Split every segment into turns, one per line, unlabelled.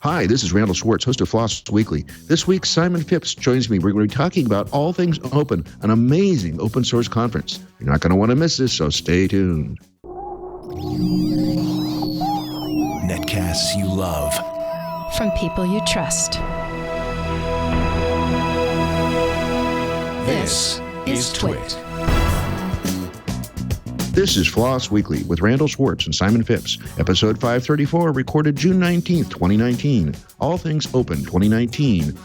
Hi, this is Randal Schwartz, host of FLOSS Weekly. This week, Simon Phipps joins me. We're going to be talking about All Things Open, an amazing open source conference. You're not going to want to miss this, so stay tuned.
Netcasts you love.
From people you trust.
This is Twit.
This is FLOSS Weekly with Randal Schwartz and Simon Phipps, episode 534, recorded June 19th, 2019. All Things Open 2019.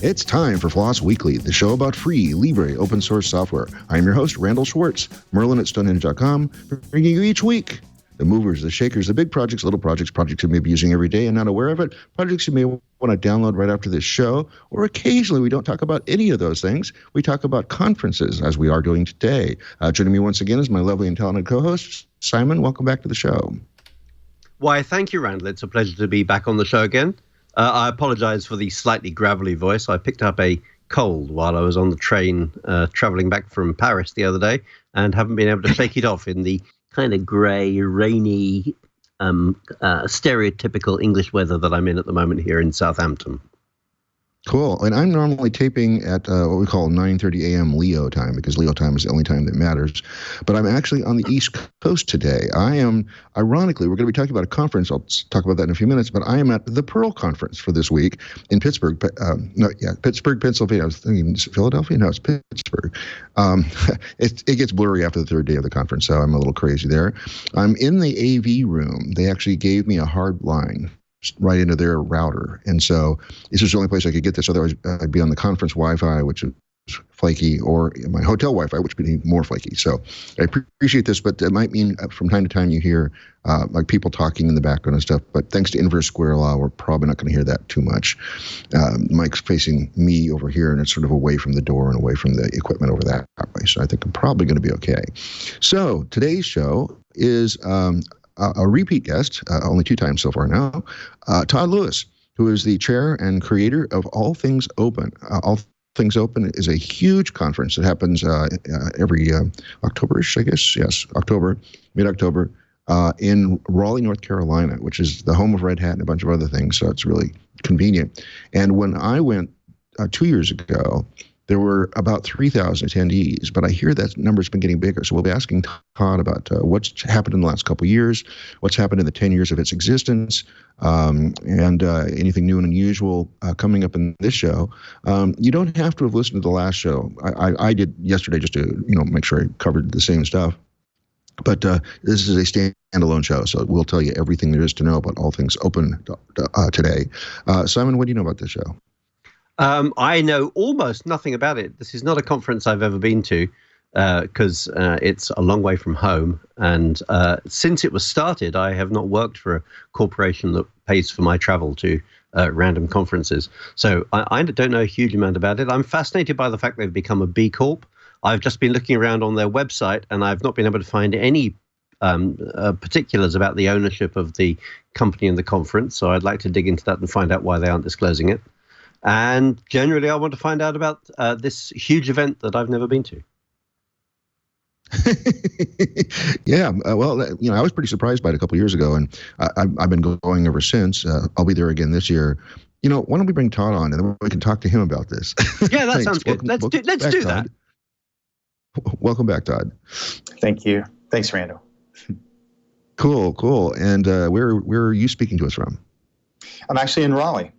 It's time for FLOSS Weekly, the show about free, libre, open source software. I'm your host, Randal Schwartz, Merlin at Stonehenge.com, bringing you each week the movers, the shakers, the big projects, little projects you may be using every day and not aware of it, projects you may want to download right after this show, or occasionally we don't talk about any of those things. We talk about conferences, as we are doing today. Joining me once again is my lovely and talented co-host, Simon. Welcome back to the show.
Why, thank you, Randal. It's a pleasure to be back on the show again. I apologize for the slightly gravelly voice. I picked up a cold while I was on the train traveling back from Paris the other day and haven't been able to shake it off in the kind of grey, rainy, stereotypical English weather that I'm in at the moment here in Southampton.
Cool. And I'm normally taping at what we call 9:30 a.m. Leo time, because Leo time is the only time that matters. But I'm actually on the East Coast today. I am, ironically, we're going to be talking about a conference. I'll talk about that in a few minutes. But I am at the Pearl Conference for this week in Pittsburgh. Pittsburgh, Pennsylvania. I was thinking Philadelphia. No, it's Pittsburgh. It gets blurry after the third day of the conference, so I'm a little crazy there. I'm in the AV room. They actually gave me a hard line right into their router. And so this is the only place I could get this. Otherwise, I'd be on the conference Wi-Fi, which is flaky, or my hotel Wi-Fi, which would be more flaky. So I appreciate this, but it might mean from time to time you hear like people talking in the background and stuff. But thanks to inverse square law, we're probably not going to hear that too much. Mike's facing me over here, and it's sort of away from the door and away from the equipment over that way. So I think I'm probably going to be okay. So today's show is a repeat guest, only 2 times so far now, Todd Lewis, who is the chair and creator of All Things Open. All Things Open is a huge conference that happens every October-ish, I guess. Yes, October, mid-October, in Raleigh, North Carolina, which is the home of Red Hat and a bunch of other things, so it's really convenient. And when I went 2 years ago, there were about 3,000 attendees, but I hear that number's been getting bigger. So we'll be asking Todd about what's happened in the last couple of years, what's happened in the 10 years of its existence, and anything new and unusual coming up in this show. You don't have to have listened to the last show. I did yesterday just to make sure I covered the same stuff. But this is a standalone show, so we'll tell you everything there is to know about All Things Open today. Simon, what do you know about this show?
I know almost nothing about it. This is not a conference I've ever been to because it's a long way from home. And since it was started, I have not worked for a corporation that pays for my travel to random conferences. So I don't know a huge amount about it. I'm fascinated by the fact they've become a B Corp. I've just been looking around on their website, and I've not been able to find any particulars about the ownership of the company and the conference. So I'd like to dig into that and find out why they aren't disclosing it. And generally, I want to find out about this huge event that I've never been to.
Yeah, well, I was pretty surprised by it a couple of years ago, and I've been going ever since. I'll be there again this year. Why don't we bring Todd on, and then we can talk to him about this?
Yeah, that sounds good. Let's do that.
Welcome back, Todd.
Thank you. Thanks, Randal.
Cool. And where are you speaking to us from?
I'm actually in Raleigh.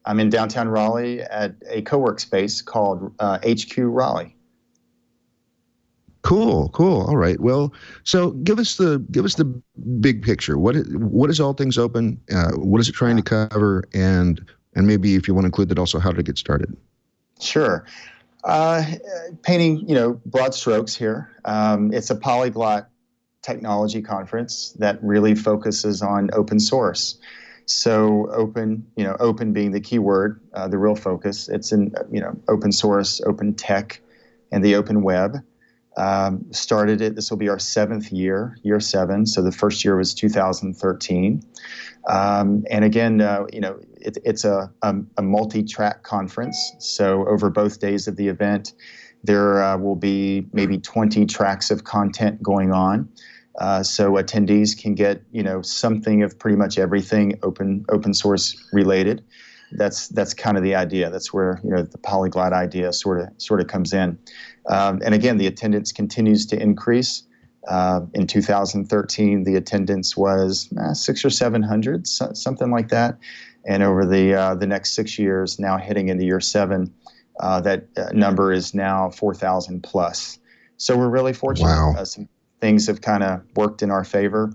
I'm in downtown Raleigh at a co-work space called HQ Raleigh.
Cool. All right. Well, so give us the big picture. What is All Things Open? What is it trying to cover? And maybe if you want to include that also, how did it get started?
Sure. Painting, broad strokes here. It's a polyglot technology conference that really focuses on open source. So open being the key word, the real focus. It's in, open source, open tech, and the open web. Started it, this will be our 7th year 7. So the first year was 2013. And again, it's a multi-track conference. So over both days of the event, there will be maybe 20 tracks of content going on. So attendees can get, something of pretty much everything open source related. That's kind of the idea. That's where, the polyglot idea sort of comes in. And again, the attendance continues to increase. In 2013, the attendance was 600 or 700, something like that. And over the next 6 years, now heading into year 7, that number is now 4,000 plus. So we're really fortunate.
Wow.
Some things have kind of worked in our favor,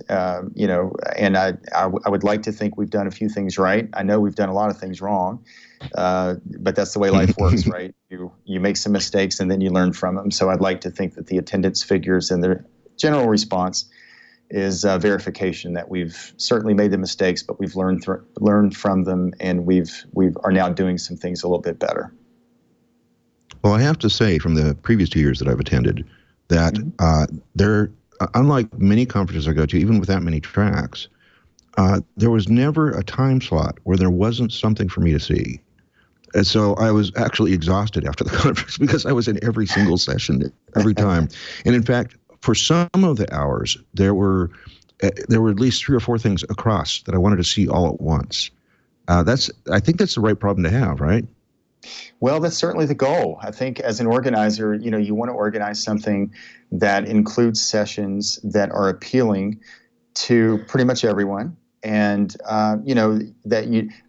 and I would like to think we've done a few things right. I know we've done a lot of things wrong, but that's the way life works, right? You make some mistakes and then you learn from them. So I'd like to think that the attendance figures and the general response is verification that we've certainly made the mistakes, but we've learned from them, and we are now doing some things a little bit better.
Well, I have to say, from the previous 2 years that I've attended, that unlike many conferences I go to, even with that many tracks, there was never a time slot where there wasn't something for me to see. And so I was actually exhausted after the conference because I was in every single session every time. And in fact, for some of the hours, there were at least 3 or 4 things across that I wanted to see all at once. I think that's the right problem to have, right?
Well, that's certainly the goal. I think as an organizer, you want to organize something that includes sessions that are appealing to pretty much everyone. And, I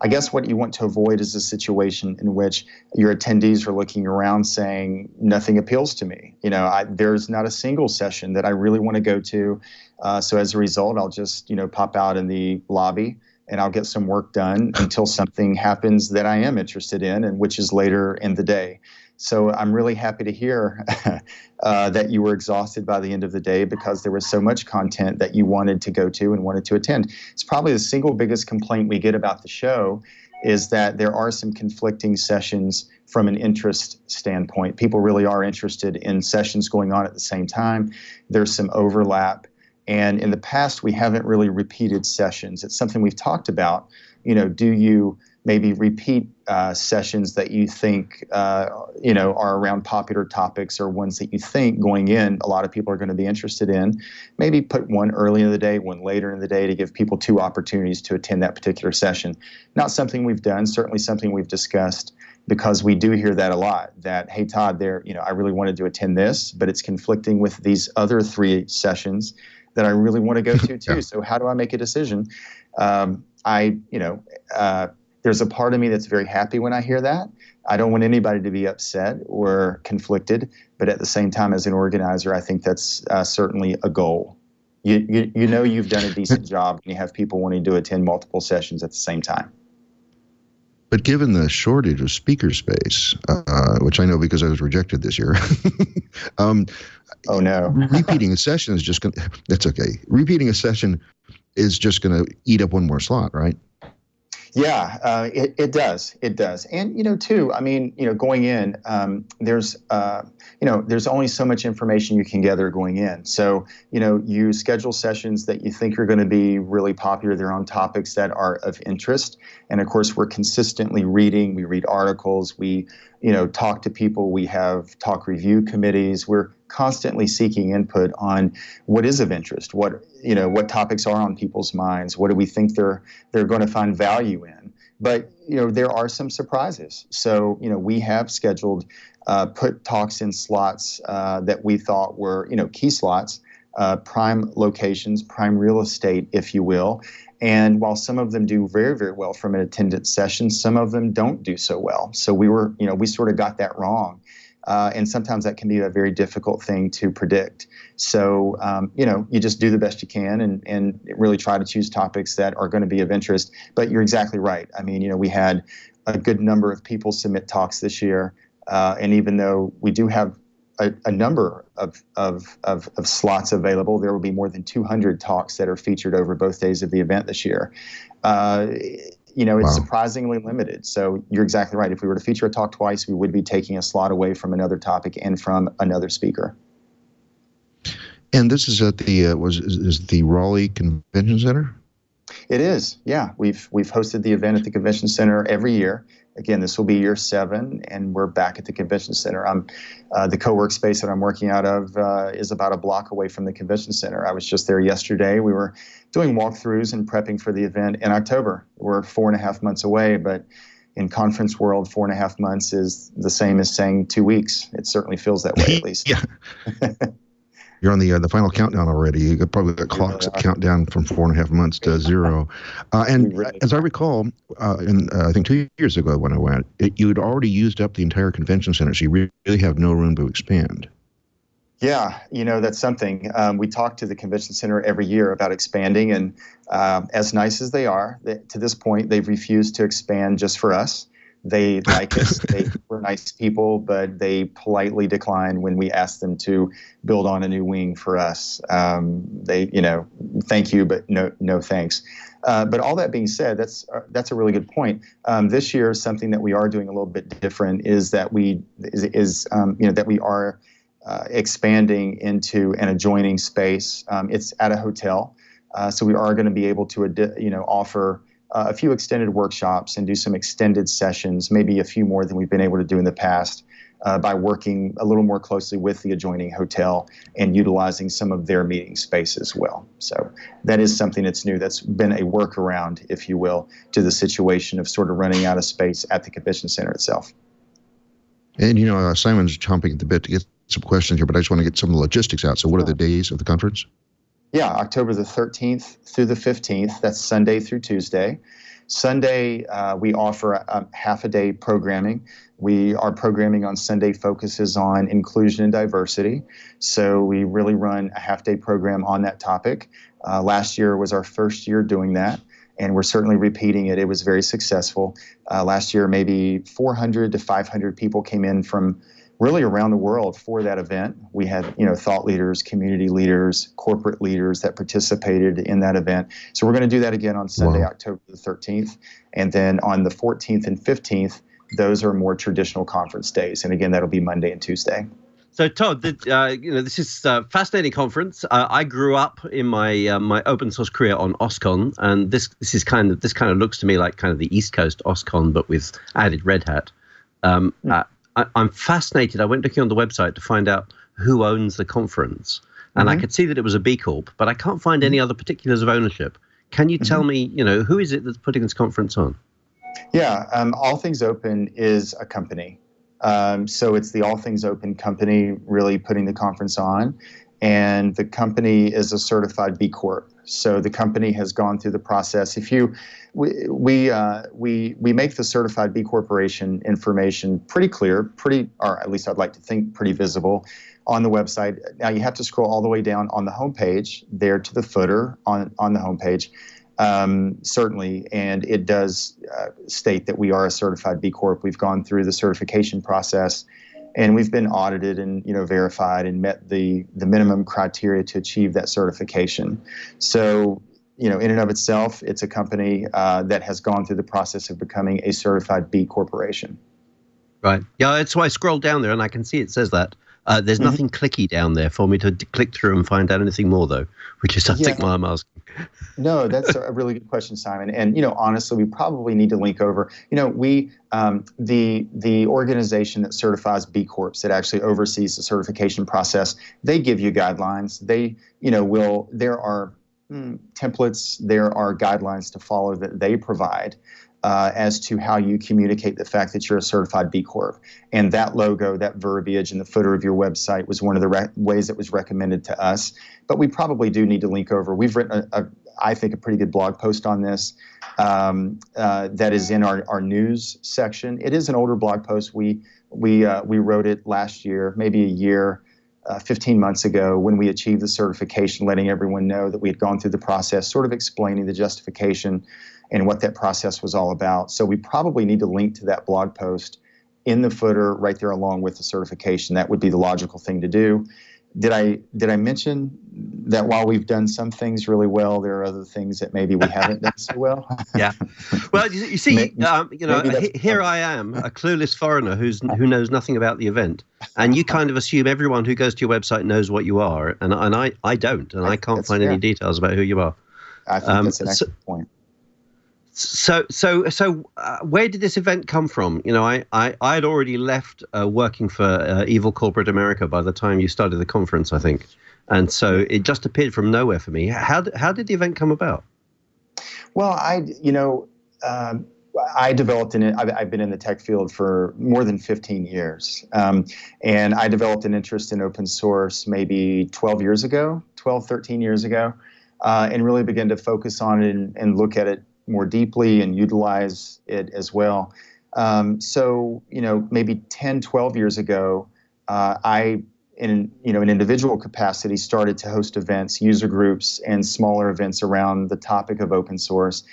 guess what you want to avoid is a situation in which your attendees are looking around saying, nothing appeals to me. There's not a single session that I really want to go to. So as a result, I'll just, pop out in the lobby and I'll get some work done until something happens that I am interested in, and which is later in the day. So I'm really happy to hear that you were exhausted by the end of the day because there was so much content that you wanted to go to and wanted to attend. It's probably the single biggest complaint we get about the show is that there are some conflicting sessions from an interest standpoint. People really are interested in sessions going on at the same time. There's some overlap. And in the past, we haven't really repeated sessions. It's something we've talked about. Do you maybe repeat sessions that you think, are around popular topics or ones that you think going in a lot of people are going to be interested in? Maybe put one early in the day, one later in the day to give people 2 opportunities to attend that particular session. Not something we've done, certainly something we've discussed, because we do hear that a lot, that, hey, Todd, I really wanted to attend this, but it's conflicting with these other 3 sessions that I really want to go to too. So how do I make a decision? There's a part of me that's very happy when I hear that. I don't want anybody to be upset or conflicted, but at the same time, as an organizer, I think that's certainly a goal. You've done a decent job when you have people wanting to attend multiple sessions at the same time.
But given the shortage of speaker space, which I know because I was rejected this year,
oh no,
repeating a session is just going to, that's okay. Repeating a session is just going to eat up one more slot, right?
Yeah, it does. It does. And, too, going in, there's only so much information you can gather going in. So, you schedule sessions that you think are going to be really popular. They're on topics that are of interest. And of course, we're consistently reading. We read articles. We, talk to people. We have talk review committees. We're constantly seeking input on what is of interest, what topics are on people's minds, what do we think they're going to find value in. But, there are some surprises. So, we have scheduled, put talks in slots that we thought were, key slots, prime locations, prime real estate, if you will. And while some of them do very, very well from an attendance session, some of them don't do so well. So we sort of got that wrong. And sometimes that can be a very difficult thing to predict. So, you just do the best you can and really try to choose topics that are going to be of interest. But you're exactly right. We had a good number of people submit talks this year. And even though we do have a number of slots available, there will be more than 200 talks that are featured over both days of the event this year. It's surprisingly limited. So you're exactly right. If we were to feature a talk twice, we would be taking a slot away from another topic and from another speaker. And
this is at the is the Raleigh Convention Center?
It is, yeah. We've hosted the event at the convention center every year. Again, this will be year 7, and we're back at the convention center. The co-work space that I'm working out of is about a block away from the convention center. I was just there yesterday. We were doing walkthroughs and prepping for the event in October. We're 4.5 months away, but in conference world, 4.5 months is the same as saying 2 weeks. It certainly feels that way, at least.
Yeah. You're on the final countdown already. You could probably got clocks that count down from 4.5 months to 0. And as I recall, I think 2 years ago when I went, you'd already used up the entire convention center, so you really have no room to expand.
Yeah, that's something. We talk to the convention center every year about expanding, and as nice as they are, to this point, they've refused to expand just for us. They like us. We're nice people, but they politely decline when we ask them to build on a new wing for us. Thank you, but no thanks. But all that being said, that's a really good point. This year, something that we are doing a little bit different is that we are expanding into an adjoining space. It's at a hotel, so we are going to be able to offer a few extended workshops and do some extended sessions, maybe a few more than we've been able to do in the past, by working a little more closely with the adjoining hotel and utilizing some of their meeting space as well. So that is something that's new. That's been a workaround, if you will, to the situation of sort of running out of space at the convention center itself.
And, Simon's chomping at the bit to get some questions here, but I just want to get some of the logistics out. So what are the days of the conference?
Yeah, October the 13th through the 15th. That's Sunday through Tuesday. Sunday, we offer a half-a-day programming. Our programming on Sunday focuses on inclusion and diversity. So we really run a half-day program on that topic. Last year was our first year doing that, and we're certainly repeating it. It was very successful. Last year, maybe 400 to 500 people came in from really around the world for that event. We had, thought leaders, community leaders, corporate leaders that participated in that event. So we're going to do that again on Sunday, wow, October the 13th. And then on the 14th and 15th, those are more traditional conference days. And again, that'll be Monday and Tuesday.
So Todd, this is a fascinating conference. I grew up in my my open source career on OSCON, and this kind of looks to me like kind of the East Coast OSCON, but with added Red Hat. I'm fascinated. I went looking on the website to find out who owns the conference, and I could see that it was a B Corp, but I can't find any other particulars of ownership. Can you tell me, who is it that's putting this conference on?
Yeah, All Things Open is a company. So it's the All Things Open company really putting the conference on, and the company is a certified B Corp. So the company has gone through the process. We make the certified B Corporation information pretty clear, or at least I'd like to think pretty visible on the website. Now you have to scroll all the way down on the homepage there to the footer on the homepage, certainly, and it does state that we are a certified B Corp. We've gone through the certification process, and we've been audited and verified and met the minimum criteria to achieve that certification. So in and of itself, it's a company that has gone through the process of becoming a certified B Corporation. Right.
Yeah, that's why I scrolled down there and I can see it says that. There's nothing clicky down there for me to click through and find out anything more, though, which is, I think, why I'm asking.
No, that's a really good question, Simon. And, honestly, we probably need to link over. The organization that certifies B Corps, that actually oversees the certification process, they give you guidelines. They, there are templates, there are guidelines to follow that they provide as to how you communicate the fact that you're a certified B Corp. And that logo, that verbiage in the footer of your website was one of the ways that was recommended to us. But we probably do need to link over. We've written, I think, a pretty good blog post on this that is in our news section. It is an older blog post. We wrote it last year, maybe a year, 15 months ago, when we achieved the certification, letting everyone know that we had gone through the process, sort of explaining the justification and what that process was all about. So we probably need to link to that blog post in the footer right there along with the certification. That would be the logical thing to do. Did I mention that while we've done some things really well, there are other things that maybe we haven't done so well?
Yeah. Well, you see, here I am, a clueless foreigner who knows nothing about the event, and you kind of assume everyone who goes to your website knows what you are, and I don't, and I can't find any details about who you are.
I think that's an excellent point.
Where did this event come from? You know, I had already left working for evil corporate America by the time you started the conference, I think, and so it just appeared from nowhere for me. How did the event come about?
Well, I developed I've been in the tech field for more than 15 years, and I developed an interest in open source maybe 13 years ago, and really began to focus on it and look at it more deeply and utilize it as well. So, maybe 10, 12 years ago, I, in an individual capacity, started to host events, user groups, and smaller events around the topic of open source,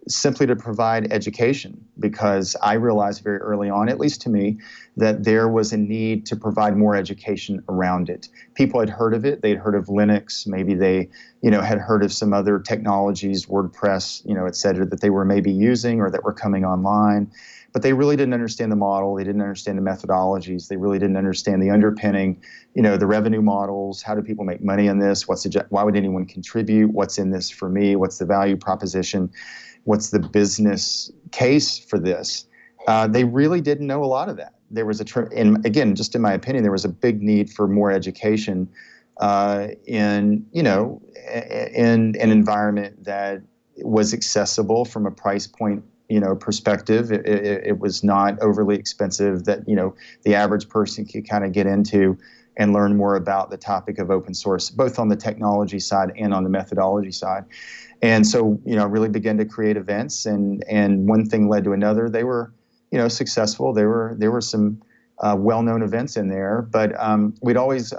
simply to provide education, because I realized very early on, at least to me, that there was a need to provide more education around it. People had heard of it. They'd heard of Linux. Maybe they, had heard of some other technologies, WordPress, et cetera, that they were maybe using or that were coming online. But they really didn't understand the model. They didn't understand the methodologies. They really didn't understand the underpinning, the revenue models. How do people make money in this? Why would anyone contribute? What's in this for me? What's the value proposition? What's the business case for this? They really didn't know a lot of that. There was and again, just in my opinion, there was a big need for more education in an environment that was accessible from a price point perspective. It was not overly expensive, that the average person could kind of get into and learn more about the topic of open source, both on the technology side and on the methodology side. And so, I really began to create events, and one thing led to another. They were, successful. There were some well-known events in there, but we'd always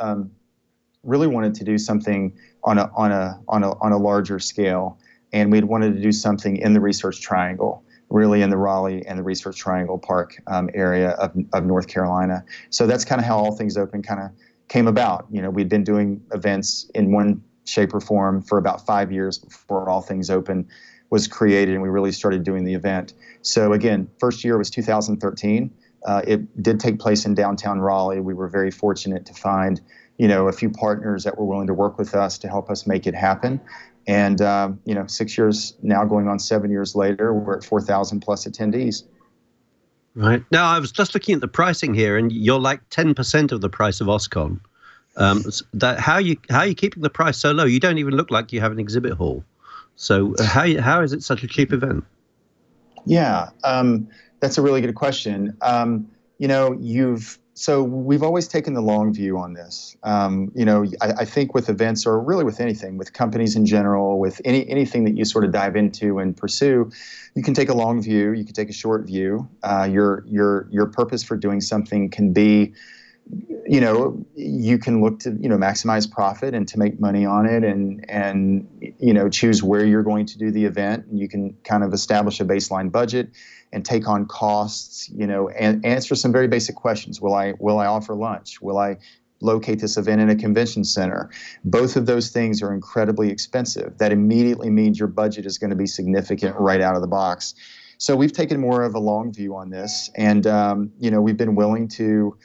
really wanted to do something on a larger scale, and we'd wanted to do something in the Research Triangle, really in the Raleigh and the Research Triangle Park area of North Carolina. So that's kind of how All Things Open kind of came about. We'd been doing events in one shape or form for about 5 years before All Things Open was created, and we really started doing the event. So again, first year was 2013. It did take place in downtown Raleigh. We were very fortunate to find, a few partners that were willing to work with us to help us make it happen. And 6 years now, going on 7 years later, we're at 4,000 plus attendees.
Right. Now, I was just looking at the pricing here, and you're like 10% of the price of OSCON. How are you keeping the price so low? You don't even look like you have an exhibit hall. So how is it such a cheap event?
Yeah, that's a really good question. So we've always taken the long view on this. I think with events, or really with anything, with companies in general, with anything that you sort of dive into and pursue, you can take a long view, you can take a short view. Your purpose for doing something can be, you can look to, maximize profit and to make money on it, and choose where you're going to do the event. And you can kind of establish a baseline budget and take on costs, and answer some very basic questions. Will I offer lunch? Will I locate this event in a convention center? Both of those things are incredibly expensive. That immediately means your budget is going to be significant right out of the box. So we've taken more of a long view on this, and we've been willing to,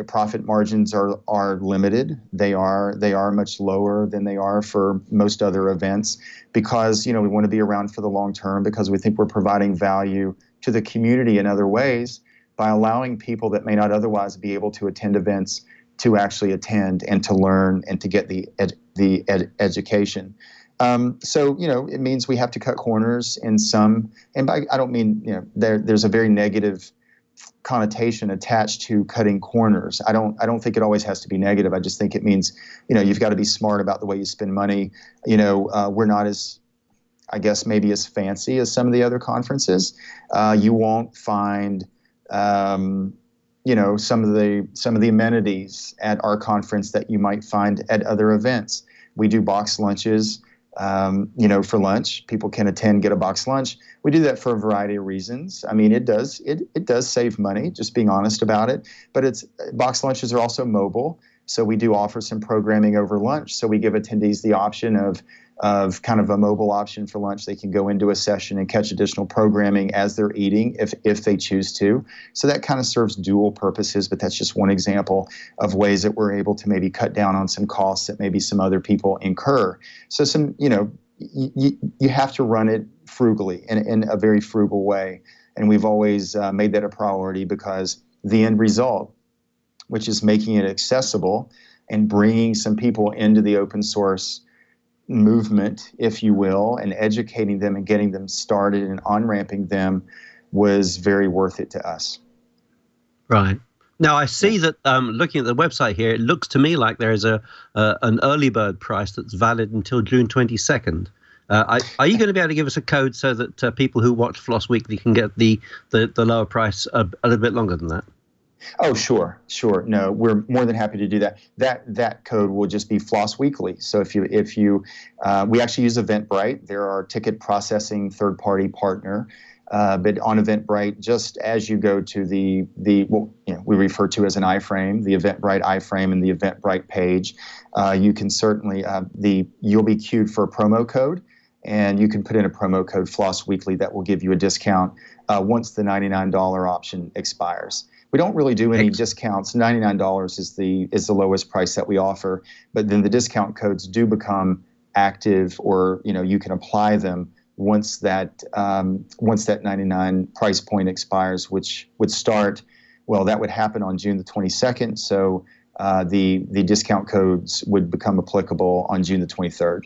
profit margins are limited. They are much lower than they are for most other events, because we want to be around for the long term, because we think we're providing value to the community in other ways by allowing people that may not otherwise be able to attend events to actually attend and to learn and to get the education. So it means we have to cut corners in some, and I don't mean there's a very negative connotation attached to cutting corners. I don't think it always has to be negative. I just think it means, you've got to be smart about the way you spend money. We're not as, I guess, maybe as fancy as some of the other conferences. You won't find, some of the amenities at our conference that you might find at other events. We do box lunches. For lunch, people can attend, get a box lunch. We do that for a variety of reasons. I mean, it does save money, just being honest about it. But box lunches are also mobile, so we do offer some programming over lunch. So we give attendees the option of kind of a mobile option for lunch. They can go into a session and catch additional programming as they're eating, if they choose to. So that kind of serves dual purposes, but that's just one example of ways that we're able to maybe cut down on some costs that maybe some other people incur. So some, you have to run it frugally, in a very frugal way. And we've always made that a priority, because the end result, which is making it accessible and bringing some people into the open source movement, if you will, and educating them and getting them started and on-ramping them, was very worth it to us.
Right. Now, I see that looking at the website here, it looks to me like there is an early bird price that's valid until June 22nd. Are you going to be able to give us a code so that people who watch Floss Weekly can get the lower price a little bit longer than that?
Oh, sure. No, we're more than happy to do that. That code will just be Floss Weekly. So if you we actually use Eventbrite. They're our ticket processing third-party partner. But on Eventbrite, just as you go to the we refer to as an iframe, the Eventbrite iframe and the Eventbrite page, you can certainly you'll be queued for a promo code, and you can put in a promo code Floss Weekly that will give you a discount once the $99 option expires. We don't really do any discounts. $99 is the lowest price that we offer, but then the discount codes do become active, or you can apply them once that 99 price point expires, which would start, that would happen on June the 22nd. So the discount codes would become applicable on June the 23rd.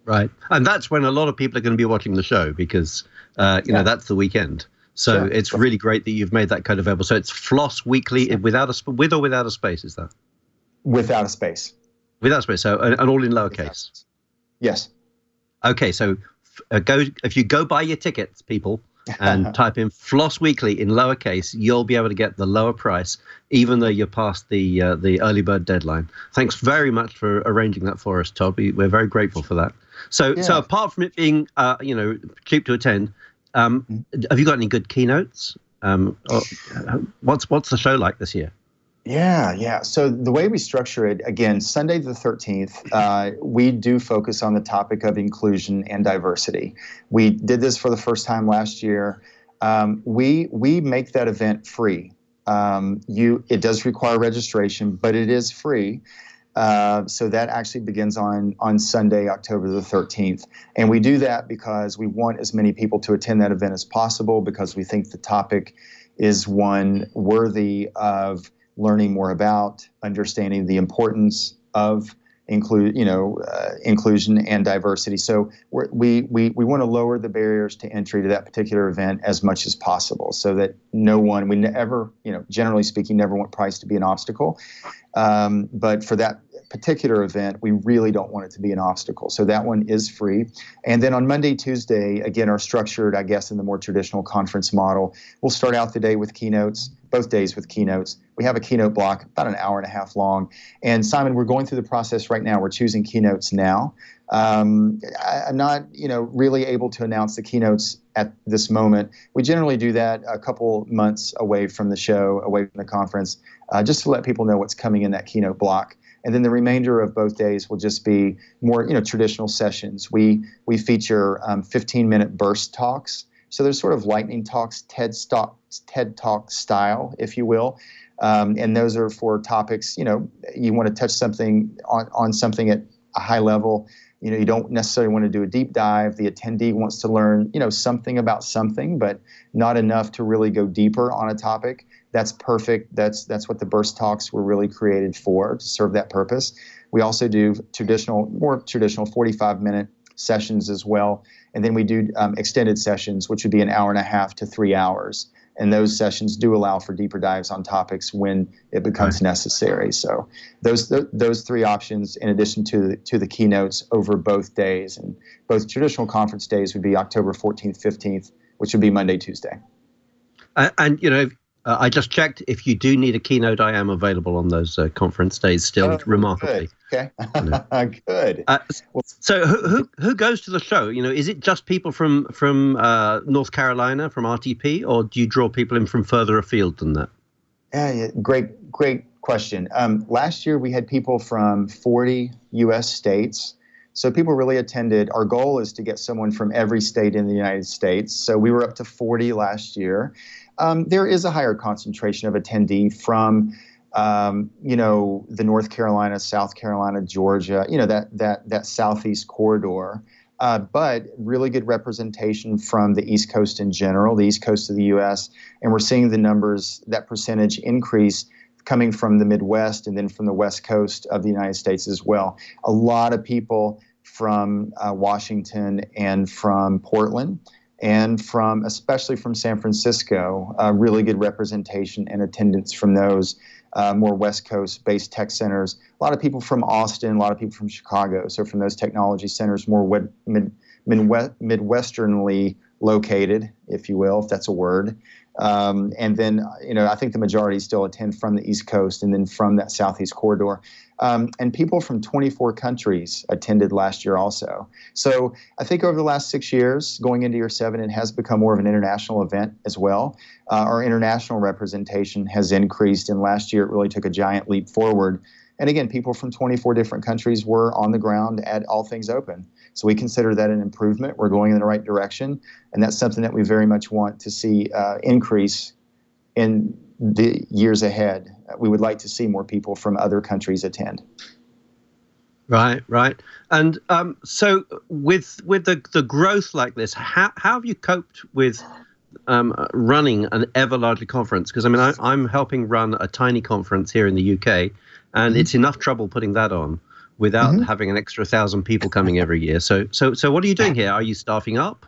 Right, and that's when a lot of people are going to be watching the show, because that's the weekend. So
Sure.
It's really great that you've made that code available. So it's Floss Weekly with or without a space, is that?
Without a space.
Without a space, so and all in lowercase.
Yes.
Okay, so if you go buy your tickets, people, and type in Floss Weekly in lowercase, you'll be able to get the lower price, even though you're past the early bird deadline. Thanks very much for arranging that for us, Todd. We're very grateful for that. So apart from it being cheap to attend, have you got any good keynotes? What's the show like this year?
Yeah. So the way we structure it, again, Sunday the 13th, we do focus on the topic of inclusion and diversity. We did this for the first time last year. We make that event free. It does require registration, but it is free. So that actually begins on Sunday, October the 13th. And we do that because we want as many people to attend that event as possible, because we think the topic is one worthy of learning more about, understanding the importance of inclusion and diversity. So we want to lower the barriers to entry to that particular event as much as possible, so that we never, generally speaking, never want price to be an obstacle. But for that particular event, we really don't want it to be an obstacle. So that one is free. And then on Monday, Tuesday, again, are structured, I guess, in the more traditional conference model. We'll start out the day with keynotes, both days with keynotes. We have a keynote block about an hour and a half long. And Simon, we're going through the process right now. We're choosing keynotes now. I'm not, really able to announce the keynotes at this moment. We generally do that a couple months away from the show, away from the conference, just to let people know what's coming in that keynote block. And then the remainder of both days will just be more, traditional sessions. We feature 15-minute burst talks. So there's sort of lightning talks, TED Talk style, if you will. And those are for topics, you want to touch something on something at a high level. You don't necessarily want to do a deep dive. The attendee wants to learn, something about something, but not enough to really go deeper on a topic. That's perfect. That's what the burst talks were really created for, to serve that purpose. We also do more traditional 45-minute sessions as well. And then we do extended sessions, which would be an hour and a half to 3 hours. And those sessions do allow for deeper dives on topics when it becomes necessary. So those three options, in addition to the keynotes, over both days. And both traditional conference days would be October 14th, 15th, which would be Monday, Tuesday.
I just checked. If you do need a keynote, I am available on those conference days still, remarkably.
Good. Okay. Good.
So who goes to the show? Is it just people from North Carolina, from RTP, or do you draw people in from further afield than that?
Yeah, great question. Last year we had people from 40 U.S. states. So people really attended. Our goal is to get someone from every state in the United States. So we were up to 40 last year. There is a higher concentration of attendee from, the North Carolina, South Carolina, Georgia, that southeast corridor. but really good representation from the East Coast in general, the East Coast of the U.S., and we're seeing the numbers, that percentage increase coming from the Midwest and then from the West Coast of the United States as well. A lot of people from Washington and from Portland and especially from San Francisco, really good representation and attendance from those more West Coast-based tech centers. A lot of people from Austin, a lot of people from Chicago, so from those technology centers, more Midwesternly located, if you will, if that's a word. And then, I think the majority still attend from the East Coast and then from that Southeast corridor. And people from 24 countries attended last year also. So I think over the last 6 years, going into year 7, it has become more of an international event as well. Our international representation has increased, and last year it really took a giant leap forward. And again, people from 24 different countries were on the ground at All Things Open. So we consider that an improvement. We're going in the right direction, and that's something that we very much want to see increase in the years ahead. We would like to see more people from other countries attend.
Right. And so with the growth like this, how have you coped with running an ever larger conference? Because I'm helping run a tiny conference here in the UK, and it's enough trouble putting that on without having an extra 1,000 people coming every year. So what are you doing here? Are you staffing up?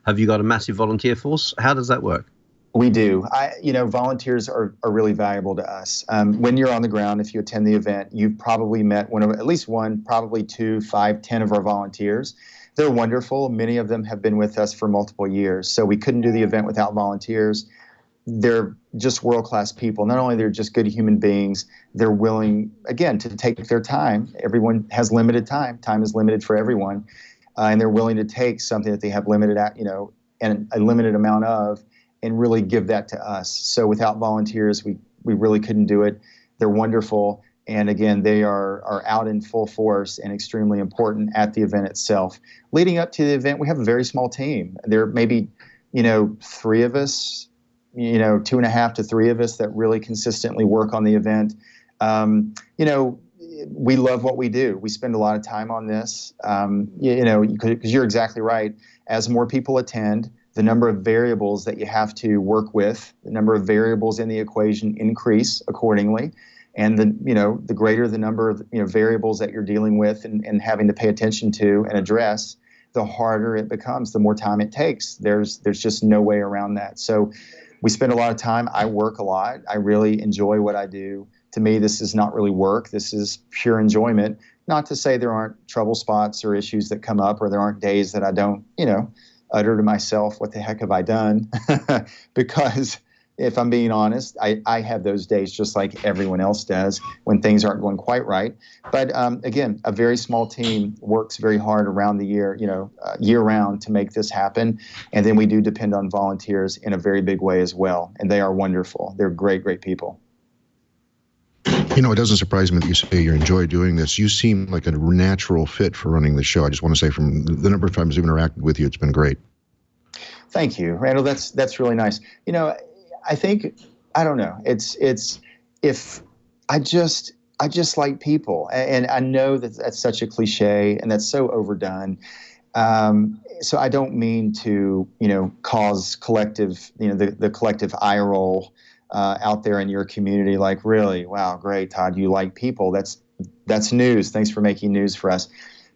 Have you got a massive volunteer force? How does that work?
We do. Volunteers are really valuable to us. When you're on the ground, if you attend the event, you've probably met at least one, probably 2, 5, 10 of our volunteers. They're wonderful. Many of them have been with us for multiple years. So we couldn't do the event without volunteers. They're just world-class people. Not only they're just good human beings, they're willing, again, to take their time. Everyone has limited time. Time is limited for everyone. And they're willing to take something that they have limited and a limited amount of, and really give that to us. So without volunteers, we really couldn't do it. They're wonderful. And again, they are out in full force and extremely important at the event itself. Leading up to the event, we have a very small team. There may be, 3 of us, 2.5 to 3 of us that really consistently work on the event. We love what we do. We spend a lot of time on this, because you're exactly right. As more people attend, the number of variables that you have to work with, the number of variables in the equation increase accordingly. And the greater the number of variables that you're dealing with and having to pay attention to and address, the harder it becomes, the more time it takes. There's just no way around that. So we spend a lot of time. I work a lot. I really enjoy what I do. To me, this is not really work. This is pure enjoyment. Not to say there aren't trouble spots or issues that come up, or there aren't days that I don't, utter to myself, what the heck have I done? Because if I'm being honest, I have those days just like everyone else does when things aren't going quite right. But again, a very small team works very hard around the year, year-round to make this happen. And then we do depend on volunteers in a very big way as well. And they are wonderful. They're great, great people.
It doesn't surprise me that you say you enjoy doing this. You seem like a natural fit for running the show. I just want to say, from the number of times I've interacted with you, it's been great.
Thank you, Randall. That's really nice. I think, I don't know. It's if I just like people, and I know that that's such a cliche and that's so overdone. So I don't mean to, cause collective, the collective eye roll out there in your community. Like, really, wow, great, Todd, you like people. That's news. Thanks for making news for us.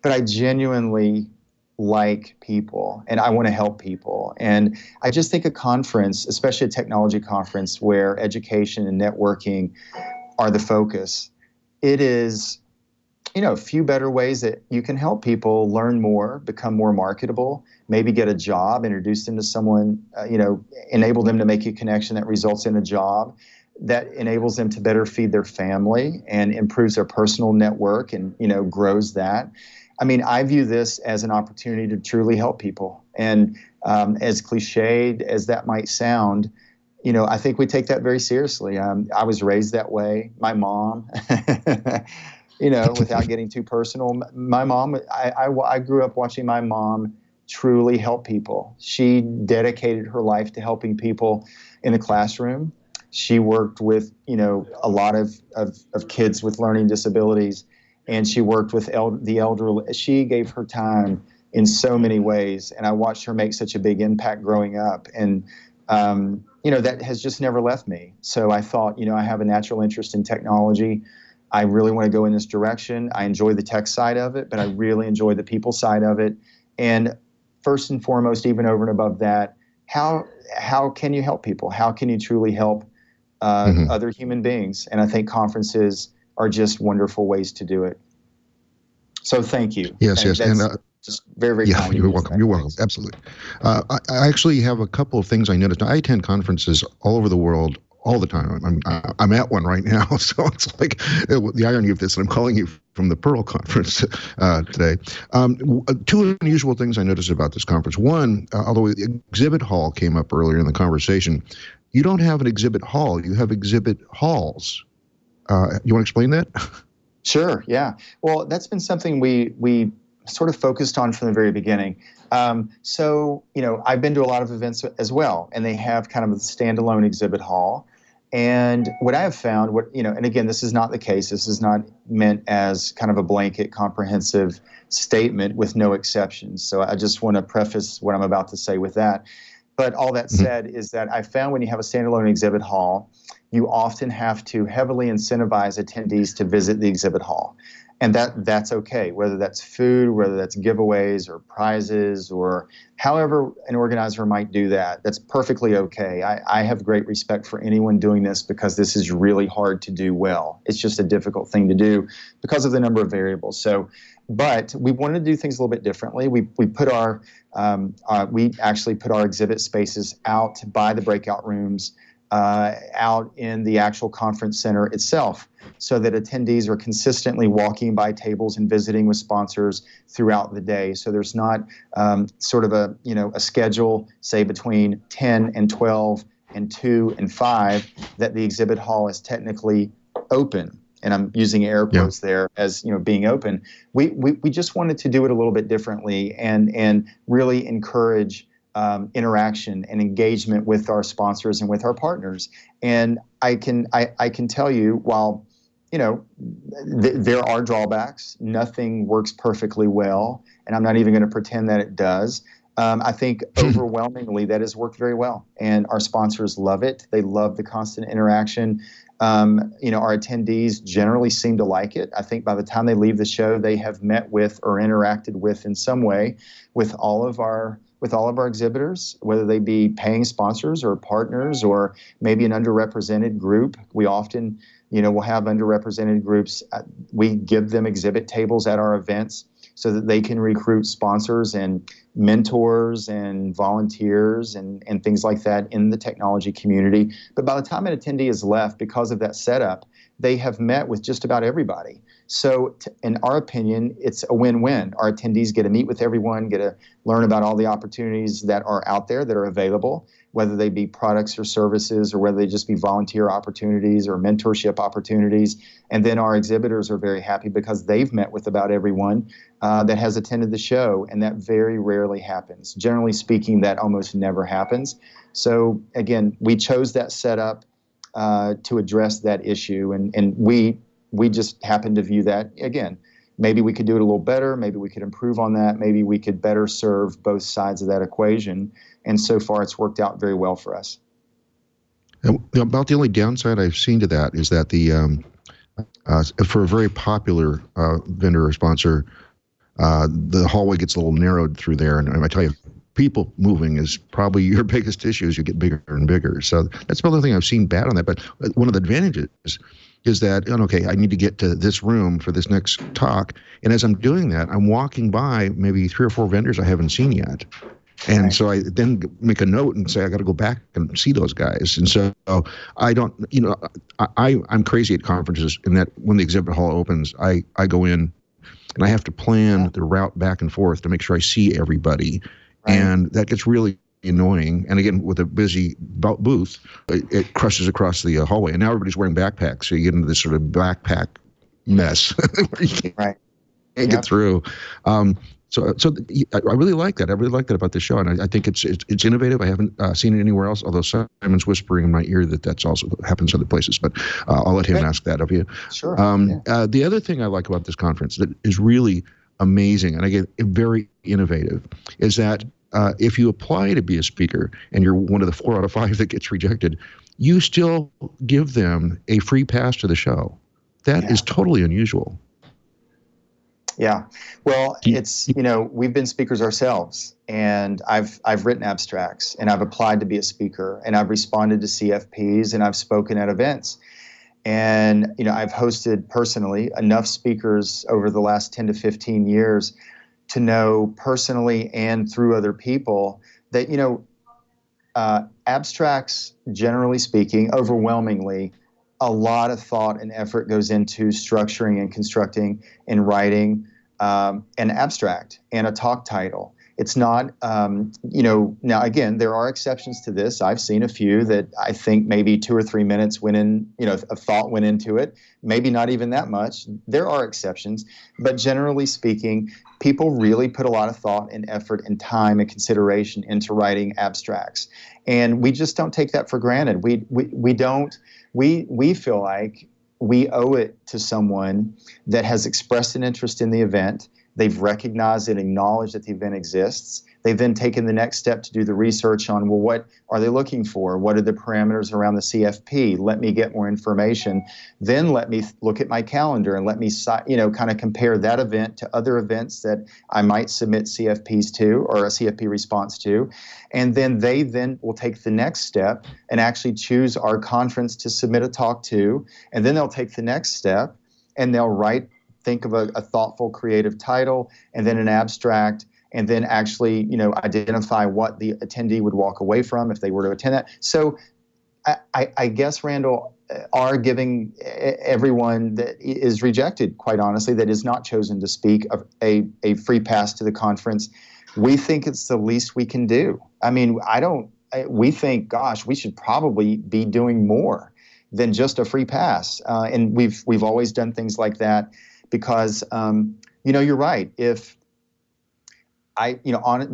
But I genuinely like people, and I want to help people. And I just think a conference, especially a technology conference where education and networking are the focus, it is, a few better ways that you can help people learn more, become more marketable, maybe get a job, introduce them to someone, enable them to make a connection that results in a job, that enables them to better feed their family and improves their personal network and, grows that. I view this as an opportunity to truly help people. And as cliched as that might sound, I think we take that very seriously. I was raised that way. My mom, without getting too personal, my mom, I grew up watching my mom truly help people. She dedicated her life to helping people in the classroom. She worked with, a lot of kids with learning disabilities. And she worked with the elderly. She gave her time in so many ways. And I watched her make such a big impact growing up. And, that has just never left me. So I thought, I have a natural interest in technology. I really want to go in this direction. I enjoy the tech side of it, but I really enjoy the people side of it. And first and foremost, even over and above that, how can you help people? How can you truly help other human beings? And I think conferences are just wonderful ways to do it. So thank you.
Yes, yes. And
just very, very kind.
You're welcome. You're welcome. Absolutely. I actually have a couple of things I noticed. I attend conferences all over the world all the time. I'm at one right now, so it's like the irony of this. And I'm calling you from the Pearl conference today. Two unusual things I noticed about this conference. One, although the exhibit hall came up earlier in the conversation, you don't have an exhibit hall. You have exhibit halls. You want to explain that?
Sure. Yeah. Well, that's been something we sort of focused on from the very beginning. So, I've been to a lot of events as well, and they have kind of a standalone exhibit hall. And what I have found, and again, this is not the case. This is not meant as kind of a blanket, comprehensive statement with no exceptions. So I just want to preface what I'm about to say with that. But all that said is that I found when you have a standalone exhibit hall, you often have to heavily incentivize attendees to visit the exhibit hall. And that's okay, whether that's food, whether that's giveaways or prizes, or however an organizer might do that, that's perfectly okay. I have great respect for anyone doing this because this is really hard to do well. It's just a difficult thing to do because of the number of variables. So, but we wanted to do things a little bit differently. We actually put our exhibit spaces out by the breakout rooms, out in the actual conference center itself, so that attendees are consistently walking by tables and visiting with sponsors throughout the day. So there's not sort of a schedule, say between 10 and 12 and 2 and 5, that the exhibit hall is technically open. And I'm using air quotes there as being open. We just wanted to do it a little bit differently and really encourage interaction and engagement with our sponsors and with our partners. And I can tell you, while there are drawbacks, nothing works perfectly well, and I'm not even going to pretend that it does. I think overwhelmingly that has worked very well, and our sponsors love it. They love the constant interaction. Our attendees generally seem to like it. I think by the time they leave the show, they have met with or interacted with in some way with all of our exhibitors, whether they be paying sponsors or partners or maybe an underrepresented group. We often, we'll have underrepresented groups. We give them exhibit tables at our events so that they can recruit sponsors and mentors and volunteers and things like that in the technology community. But by the time an attendee is left, because of that setup, they have met with just about everybody. So in our opinion, it's a win-win. Our attendees get to meet with everyone, get to learn about all the opportunities that are out there that are available, whether they be products or services, or whether they just be volunteer opportunities or mentorship opportunities. And then our exhibitors are very happy because they've met with about everyone that has attended the show, and that very rarely happens. Generally speaking, that almost never happens. So again, we chose that setup to address that issue, and we just happen to view that, again, maybe we could do it a little better, maybe we could improve on that, maybe we could better serve both sides of that equation, and so far it's worked out very well for us.
About the only downside I've seen to that is that for a very popular vendor or sponsor, the hallway gets a little narrowed through there, and I tell you, people moving is probably your biggest issue as you get bigger and bigger. So that's another thing I've seen bad on that. But one of the advantages is that, okay, I need to get to this room for this next talk. And as I'm doing that, I'm walking by maybe 3 or 4 vendors I haven't seen yet. And so I then make a note and say, I got to go back and see those guys. And so I don't, I'm crazy at conferences in that when the exhibit hall opens, I go in and I have to plan the route back and forth to make sure I see everybody. Right. And that gets really annoying. And again, with a busy booth, it crushes across the hallway. And now everybody's wearing backpacks, so you get into this sort of backpack mess where you can't get through. So I really like that. I really like that about this show, and I think it's innovative. I haven't seen it anywhere else, although Simon's whispering in my ear that that's also happens other places. But I'll let him ask that of you.
Sure.
The other thing I like about this conference that is really amazing and again very innovative is that if you apply to be a speaker and you're one of the 4 out of 5 that gets rejected, you still give them a free pass to the show. That is totally unusual.
Yeah. Well, it's, we've been speakers ourselves, and I've written abstracts, and I've applied to be a speaker, and I've responded to CFPs, and I've spoken at events. And, I've hosted personally enough speakers over the last 10 to 15 years to know personally and through other people that, abstracts, generally speaking, overwhelmingly, a lot of thought and effort goes into structuring and constructing and writing an abstract and a talk title. It's not, now again, there are exceptions to this. I've seen a few that I think maybe 2 or 3 minutes went in, a thought went into it, maybe not even that much. There are exceptions, but generally speaking, people really put a lot of thought and effort and time and consideration into writing abstracts. And we just don't take that for granted. We feel like we owe it to someone that has expressed an interest in the event. They've recognized and acknowledged that the event exists. They've then taken the next step to do the research on, well, what are they looking for? What are the parameters around the CFP? Let me get more information. Then let me look at my calendar and let me, kind of compare that event to other events that I might submit CFPs to or a CFP response to. And then they then will take the next step and actually choose our conference to submit a talk to. And then they'll take the next step and they'll think of a thoughtful, creative title, and then an abstract, and then actually, identify what the attendee would walk away from if they were to attend that. So I guess, Randal, are giving everyone that is rejected, quite honestly, that is not chosen to speak, a free pass to the conference. We think it's the least we can do. I mean, we think, gosh, we should probably be doing more than just a free pass. And we've always done things like that. Because, you're right. If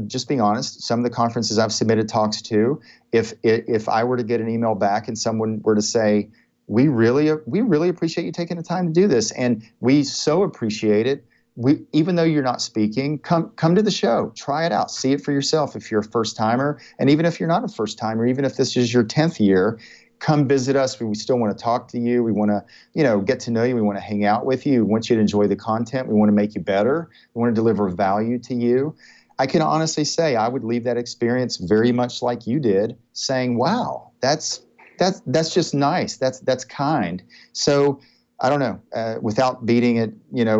just being honest, some of the conferences I've submitted talks to, if I were to get an email back and someone were to say, we really appreciate you taking the time to do this, and we so appreciate it. Even though you're not speaking, come to the show, try it out, see it for yourself. If you're a first timer, and even if you're not a first timer, even if this is your 10th year. Come visit us. We still want to talk to you. We want to, get to know you. We want to hang out with you. We want you to enjoy the content. We want to make you better. We want to deliver value to you. I can honestly say I would leave that experience very much like you did, saying, wow, that's just nice. That's kind. So I don't know, without beating it,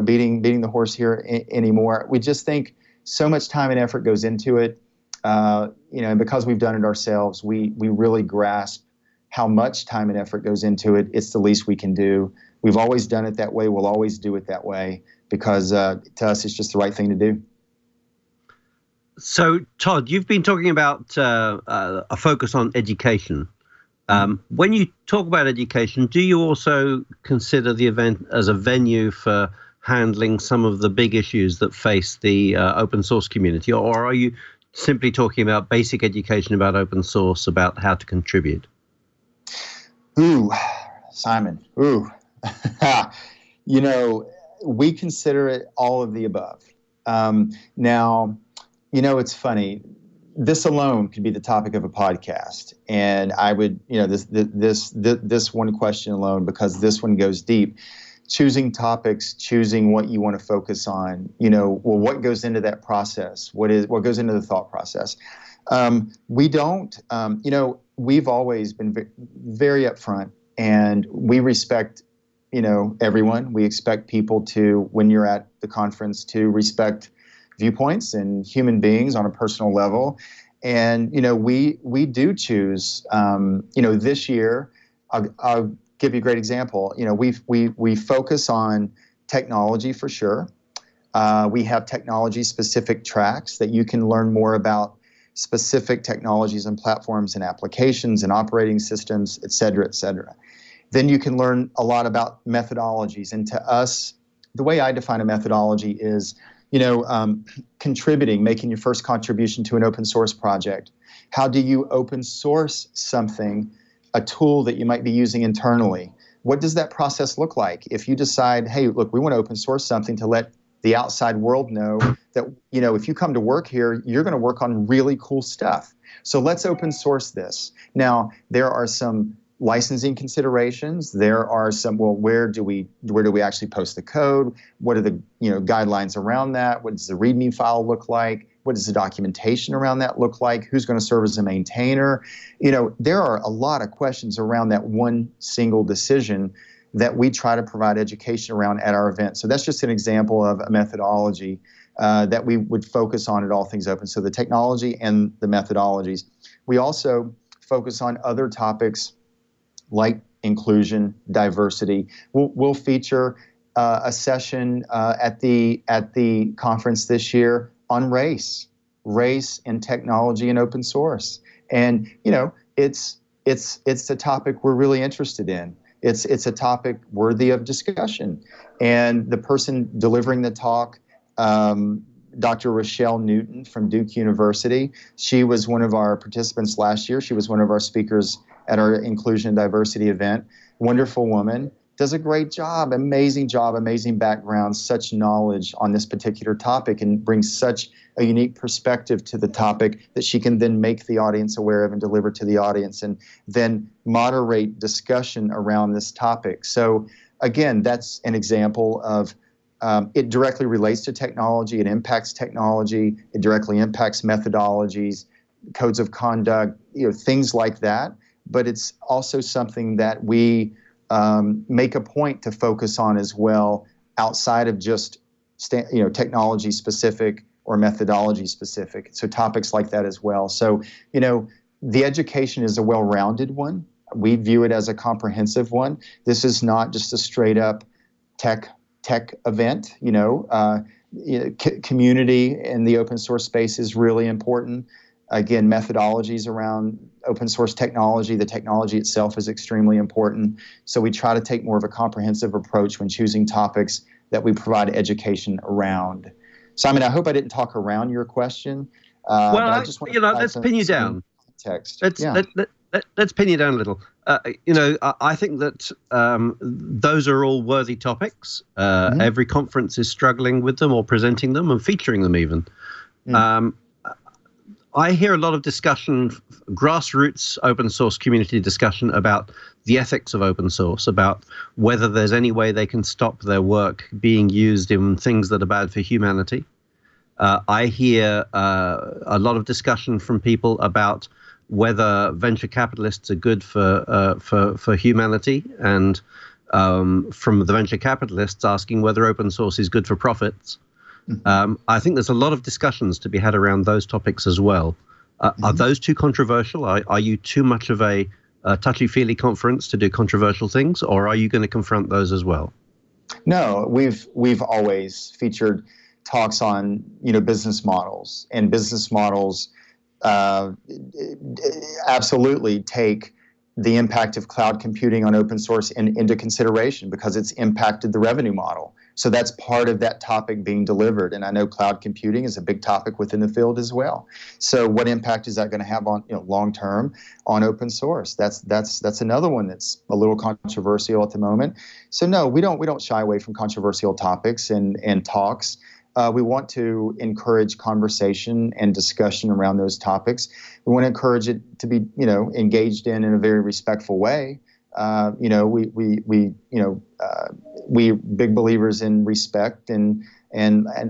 beating the horse here anymore. We just think so much time and effort goes into it. And because we've done it ourselves, we really grasp how much time and effort goes into it. It's the least we can do. We've always done it that way. We'll always do it that way because to us, it's just the right thing to do.
So, Todd, you've been talking about a focus on education. When you talk about education, do you also consider the event as a venue for handling some of the big issues that face the open source community? Or are you simply talking about basic education about open source, about how to contribute?
Ooh, Simon. Ooh. We consider it all of the above. Now, it's funny. This alone could be the topic of a podcast, and I would, this one question alone, because this one goes deep. Choosing topics, choosing what you want to focus on. What goes into that process? What goes into the thought process? We don't. We've always been very upfront, and we respect, everyone. We expect people to, when you're at the conference, to respect viewpoints and human beings on a personal level. And, we do choose, this year, I'll give you a great example. We focus on technology for sure. We have technology specific tracks that you can learn more about specific technologies and platforms and applications and operating systems, et cetera, et cetera. Then you can learn a lot about methodologies. And to us, the way I define a methodology is, contributing, making your first contribution to an open source project. How do you open source something, a tool that you might be using internally? What does that process look like? If you decide, hey, look, we want to open source something to let the outside world know that, if you come to work here, you're going to work on really cool stuff. So let's open source this. Now, there are some licensing considerations. There are some, where do we actually post the code? What are the guidelines around that? What does the README file look like? What does the documentation around that look like? Who's going to serve as a maintainer? There are a lot of questions around that one single decision that we try to provide education around at our event. So that's just an example of a methodology that we would focus on at All Things Open. So the technology and the methodologies. We also focus on other topics like inclusion, diversity. We'll feature a session at the conference this year on race and technology and open source. And it's a topic we're really interested in. It's a topic worthy of discussion. And the person delivering the talk, Dr. Rochelle Newton from Duke University, she was one of our participants last year. She was one of our speakers at our inclusion and diversity event. Wonderful woman, does a great job, amazing background, such knowledge on this particular topic, and brings such a unique perspective to the topic that she can then make the audience aware of and deliver to the audience, and then moderate discussion around this topic. So again, that's an example of it directly relates to technology, it impacts technology, it directly impacts methodologies, codes of conduct, things like that. But it's also something that we make a point to focus on as well, outside of just technology specific or methodology specific. So topics like that as well. So the education is a well-rounded one. We view it as a comprehensive one. This is not just a straight up tech event. Community in the open source space is really important. Again, methodologies around open source technology, the technology itself is extremely important. So we try to take more of a comprehensive approach when choosing topics that we provide education around. Simon, I hope I didn't talk around your question.
I just want let's pin you down.
Context.
Let's pin you down a little. I think that those are all worthy topics. Every conference is struggling with them or presenting them and featuring them even. I hear a lot of discussion, grassroots open source community discussion about the ethics of open source, about whether there's any way they can stop their work being used in things that are bad for humanity. I hear a lot of discussion from people about whether venture capitalists are good for humanity, and from the venture capitalists asking whether open source is good for profits. I think there's a lot of discussions to be had around those topics as well. Are those too controversial? Are you too much of a touchy-feely conference to do controversial things, or are you going to confront those as well?
No, we've always featured talks on business models, and business models absolutely take the impact of cloud computing on open source into consideration, because it's impacted the revenue model. So that's part of that topic being delivered. And I know cloud computing is a big topic within the field as well. So what impact is that going to have on long term on open source? That's another one that's a little controversial at the moment. So no, we don't shy away from controversial topics and talks. We want to encourage conversation and discussion around those topics. We want to encourage it to be, engaged in a very respectful way. We big believers in respect and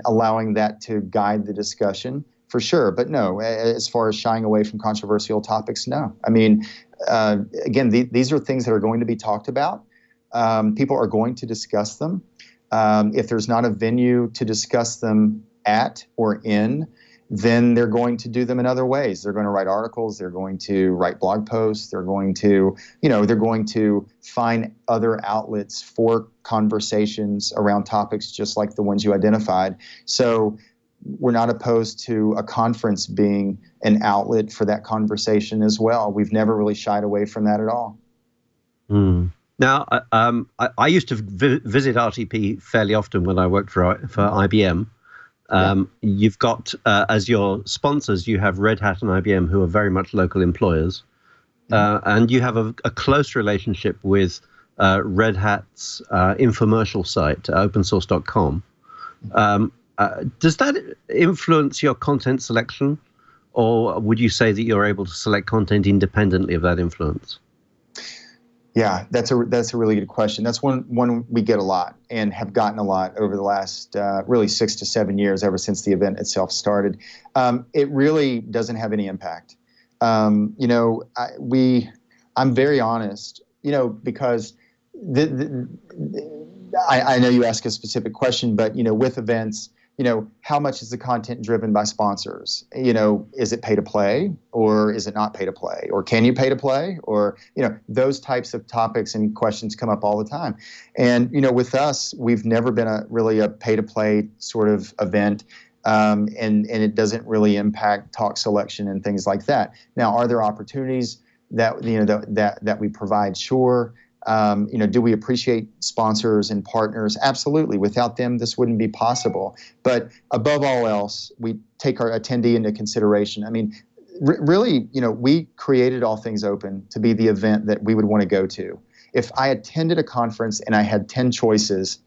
allowing that to guide the discussion for sure. But no, as far as shying away from controversial topics, no. I mean, again, these are things that are going to be talked about. People are going to discuss them. If there's not a venue to discuss them at or in, then they're going to do them in other ways. They're going to write articles. They're going to write blog posts. They're going to, they're going to find other outlets for conversations around topics just like the ones you identified. So we're not opposed to a conference being an outlet for that conversation as well. We've never really shied away from that at all.
Now, I used to visit RTP fairly often when I worked for IBM. You've got, as your sponsors, you have Red Hat and IBM, who are very much local employers. And you have a close relationship with Red Hat's infomercial site, opensource.com. Does that influence your content selection, or would you say that you're able to select content independently of that influence?
Yeah, that's a really good question. That's one we get a lot and have gotten a lot over the last really 6 to 7 years, ever since the event itself started. It really doesn't have any impact. I'm very honest, because I know you ask a specific question, but with events, how much is the content driven by sponsors? Is it pay to play, or is it not pay to play, or can you pay to play, or those types of topics and questions come up all the time. And with us, we've never been really a pay to play sort of event. And it doesn't really impact talk selection and things like that. Now, are there opportunities that that we provide? Sure. Do we appreciate sponsors and partners? Absolutely. Without them, this wouldn't be possible. But above all else, we take our attendee into consideration. I mean, really, we created All Things Open to be the event that we would want to go to. If I attended a conference and I had 10 choices,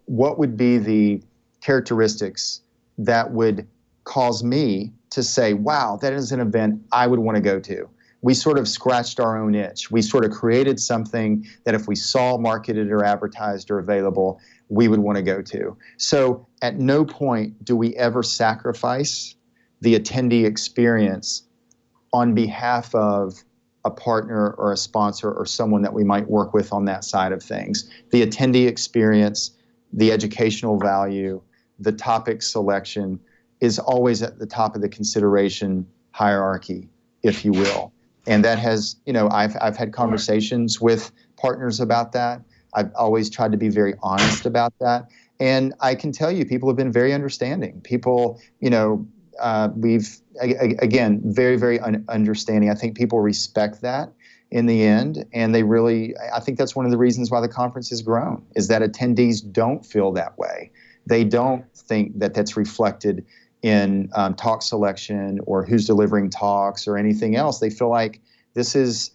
what would be the characteristics that would cause me to say, wow, that is an event I would want to go to? We sort of scratched our own itch. We sort of created something that if we saw marketed or advertised or available, we would want to go to. So at no point do we ever sacrifice the attendee experience on behalf of a partner or a sponsor or someone that we might work with on that side of things. The attendee experience, the educational value, the topic selection is always at the top of the consideration hierarchy, if you will. And that has, I've had conversations with partners about that. I've always tried to be very honest about that. And I can tell you, people have been very understanding. People, we've, again, very, very understanding. I think people respect that in the end. And they really, I think that's one of the reasons why the conference has grown, is that attendees don't feel that way. They don't think that that's reflected in talk selection or who's delivering talks or anything else. They feel like this is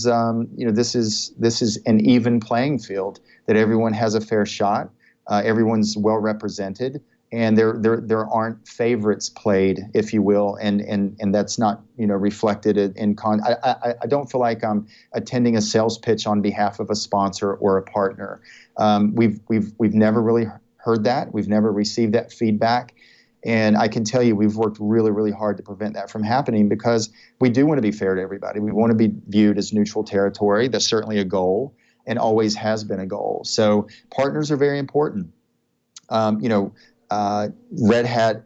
an even playing field, that everyone has a fair shot, everyone's well represented, and there aren't favorites played, if you will, and that's not reflected in I don't feel like I'm attending a sales pitch on behalf of a sponsor or a partner. We've never really heard that. We've never received that feedback. And I can tell you, we've worked really, really hard to prevent that from happening, because we do want to be fair to everybody. We want to be viewed as neutral territory. That's certainly a goal and always has been a goal. So partners are very important. Red Hat,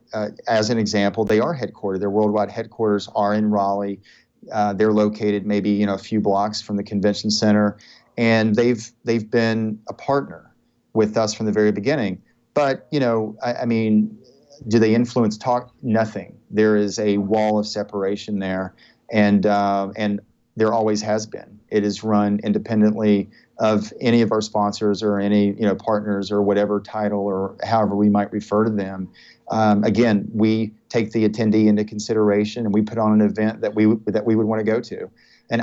as an example, they are headquartered. Their worldwide headquarters are in Raleigh. They're located maybe a few blocks from the convention center, and they've been a partner with us from the very beginning. But I mean, do they influence talk? Nothing. There is a wall of separation there, and there always has been. It is run independently of any of our sponsors or any partners or whatever title or however we might refer to them. Again, we take the attendee into consideration, and we put on an event that we would want to go to. And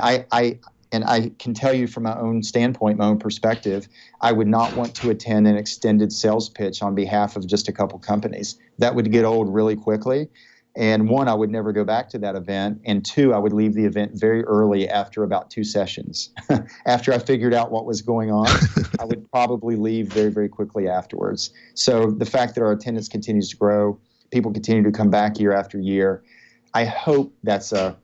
I can tell you from my own standpoint, my own perspective, I would not want to attend an extended sales pitch on behalf of just a couple companies. That would get old really quickly. And one, I would never go back to that event. And two, I would leave the event very early after about 2 sessions. After I figured out what was going on, I would probably leave very, very quickly afterwards. So the fact that our attendance continues to grow, people continue to come back year after year, I hope that's a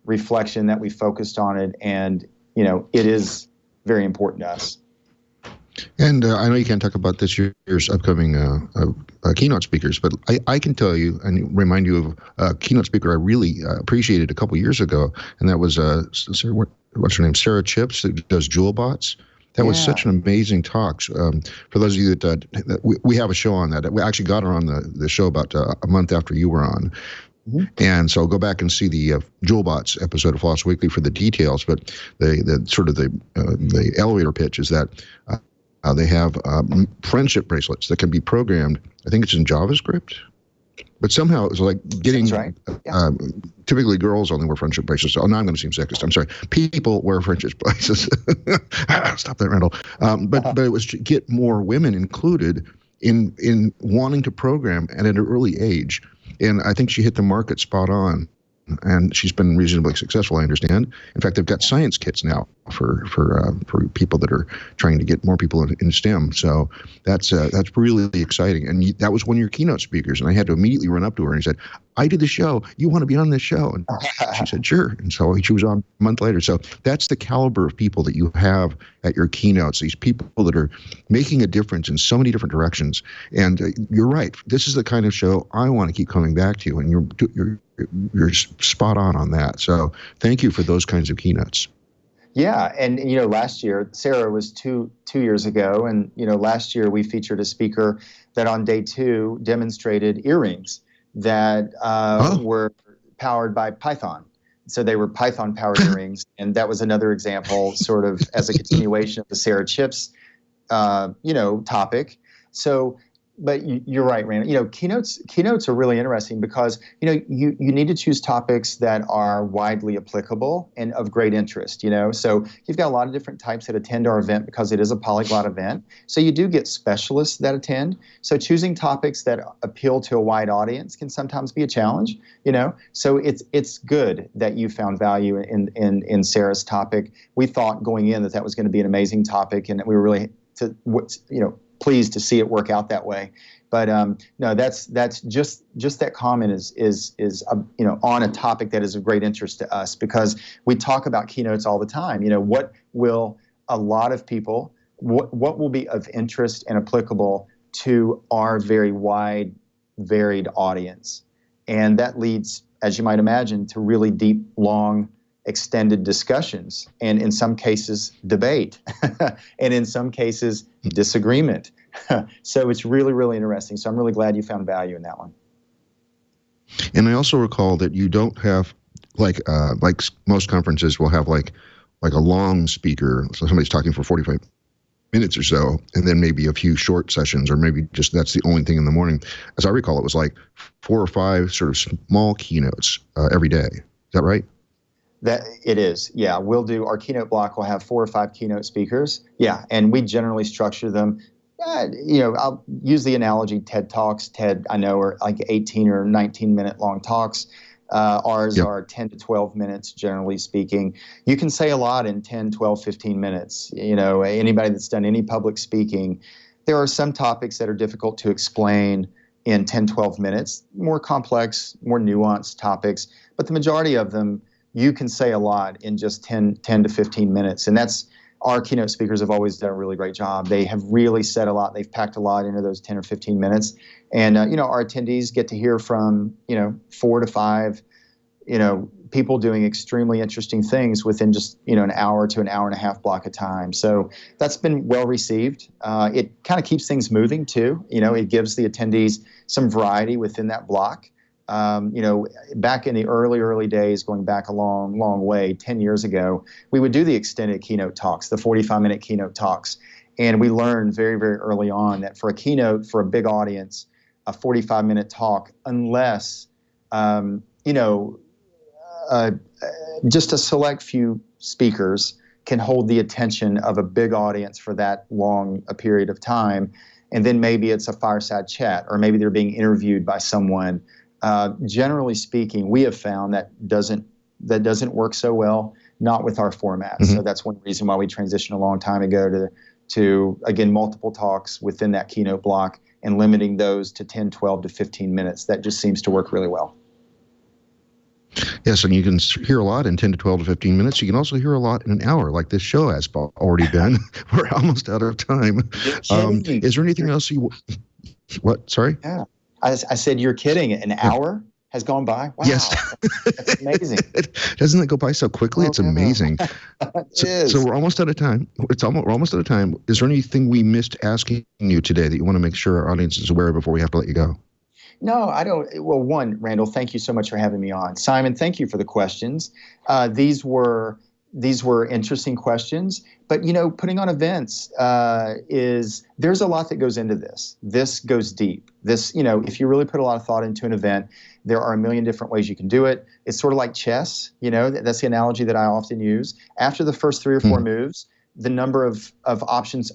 reflection that we focused on it, and it is very important to us.
And I know you can't talk about this year's upcoming keynote speakers, but I can tell you and remind you of a keynote speaker I really appreciated a couple years ago, and that was what's her name, Sarah Chips, that does Lullabot. That was such an amazing talk. For those of you that we have a show on that. We actually got her on the show about a month after you were on. Mm-hmm. And so go back and see the Lullabot episode of Floss Weekly for the details. But the sort of the elevator pitch is that they have friendship bracelets that can be programmed. I think it's in JavaScript, but somehow it's like getting. That's right. Yeah. Typically, girls only wear friendship bracelets. Oh, now I'm going to seem sexist. I'm sorry. People wear friendship bracelets. Stop that, Randal. But it was to get more women included in wanting to program at an early age. And I think she hit the market spot on. And she's been reasonably successful, I understand. In fact, they've got science kits now for people that are trying to get more people in STEM. So that's really exciting. And that was one of your keynote speakers. And I had to immediately run up to her and said, "I did the show. You want to be on this show?" And she said, "Sure." And so she was on a month later. So that's the caliber of people that you have at your keynotes. These people that are making a difference in so many different directions. And you're right. This is the kind of show I want to keep coming back to. And you're spot on that. So thank you for those kinds of keynotes.
Yeah, and last year, Sarah was two years ago, and last year we featured a speaker that on day 2 demonstrated earrings that were powered by Python. So they were Python-powered earrings, and that was another example, sort of as a continuation of the Sarah Chips, topic. So. But you're right, Randall. Keynotes are really interesting because you need to choose topics that are widely applicable and of great interest. So you've got a lot of different types that attend our event because it is a polyglot event. So you do get specialists that attend. So choosing topics that appeal to a wide audience can sometimes be a challenge. So it's good that you found value in Sarah's topic. We thought going in that was going to be an amazing topic, and that we were really pleased to see it work out that way. But no, that's just that comment is on a topic that is of great interest to us, because we talk about keynotes all the time. What will a lot of people, what will be of interest and applicable to our very wide, varied audience? And that leads, as you might imagine, to really deep, long, extended discussions, and in some cases debate, and in some cases disagreement. So it's really, really interesting. So I'm really glad you found value in that one.
And I also recall that you don't have like most conferences will have like a long speaker, so somebody's talking for 45 minutes or so, and then maybe a few short sessions, or maybe just that's the only thing in the morning. As I recall, it was like 4 or 5 sort of small keynotes every day. Is that right?
That it is, yeah. We'll do our keynote block. We'll have 4 or 5 keynote speakers, yeah, and we generally structure them. I'll use the analogy TED Talks. TED, I know, are like 18 or 19-minute long talks. Ours are 10 to 12 minutes, generally speaking. You can say a lot in 10, 12, 15 minutes. Anybody that's done any public speaking, there are some topics that are difficult to explain in 10, 12 minutes, more complex, more nuanced topics, but the majority of them, you can say a lot in just 10 to 15 minutes. And that's, our keynote speakers have always done a really great job. They have really said a lot. They've packed a lot into those 10 or 15 minutes. And, our attendees get to hear from, 4 to 5, people doing extremely interesting things within just, an hour to an hour and a half block of time. So that's been well received. It kind of keeps things moving too. It gives the attendees some variety within that block. Back in the early days, going back a long, long way, 10 years ago, we would do the extended keynote talks, the 45-minute keynote talks. And we learned very, very early on that for a keynote, for a big audience, a 45-minute talk, unless, just a select few speakers can hold the attention of a big audience for that long a period of time, and then maybe it's a fireside chat, or maybe they're being interviewed by someone. Generally speaking, we have found that doesn't work so well, not with our format. Mm-hmm. So that's one reason why we transitioned a long time ago to again, multiple talks within that keynote block, and limiting those to 10, 12 to 15 minutes. That just seems to work really well.
Yes, and you can hear a lot in 10 to 12 to 15 minutes. You can also hear a lot in an hour, like this show has already been. We're almost out of time. Is there anything else you... What? Sorry?
Yeah. I said, you're kidding. An hour has gone by? Wow.
Yes.
That's amazing.
Doesn't it go by so quickly? It's amazing. So we're almost out of time. We're almost out of time. Is there anything we missed asking you today that you want to make sure our audience is aware of before we have to let you go?
No, I don't. Well, one, Randall, thank you so much for having me on. Simon, thank you for the questions. These were interesting questions, but putting on events there's a lot that goes into this. This goes deep. This, if you really put a lot of thought into an event, there are a million different ways you can do it. It's sort of like chess. That's the analogy that I often use. After the first 3 or 4 moves, the number of options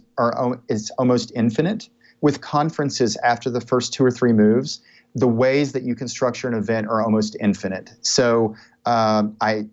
is almost infinite. with conferences, after the first 2 or 3 moves, the ways that you can structure an event are almost infinite. So I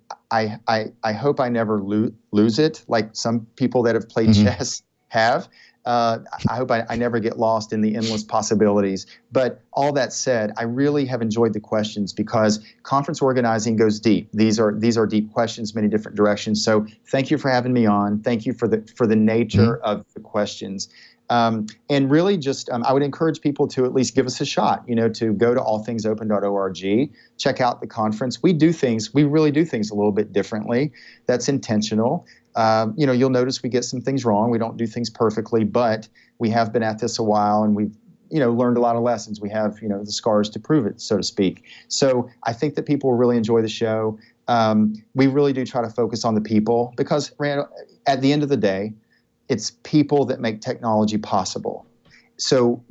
hope I never lose it, like some people that have played chess have. I hope I never get lost in the endless possibilities. But all that said, I really have enjoyed the questions because conference organizing goes deep. These are deep questions, many different directions. So thank you for having me on. Thank you for the nature of the questions. And really just, I would encourage people to at least give us a shot, to go to allthingsopen.org, check out the conference. We really do things a little bit differently. That's intentional. You'll notice we get some things wrong. We don't do things perfectly, but we have been at this a while and we've, learned a lot of lessons. We have, the scars to prove it, so to speak. So I think that people will really enjoy the show. We really do try to focus on the people because, Randal, at the end of the day, it's people that make technology possible. So,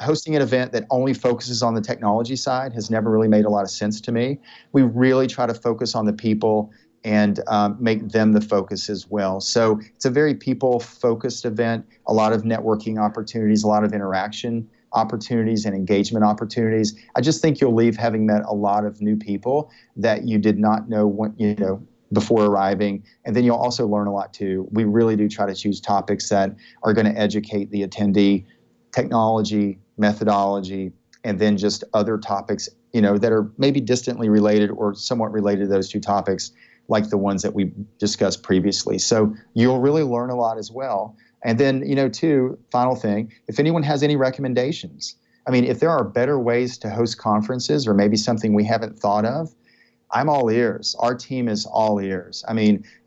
hosting an event that only focuses on the technology side has never really made a lot of sense to me. We really try to focus on the people and make them the focus as well. So it's a very people-focused event, a lot of networking opportunities, a lot of interaction opportunities and engagement opportunities. I just think you'll leave having met a lot of new people that you did not know before arriving. And then you'll also learn a lot too. We really do try to choose topics that are going to educate the attendee, technology, methodology, and then just other topics, that are maybe distantly related or somewhat related to those 2 topics, like the ones that we discussed previously. So you'll really learn a lot as well. And then, too, final thing, if anyone has any recommendations, if there are better ways to host conferences or maybe something we haven't thought of, I'm all ears. Our team is all ears.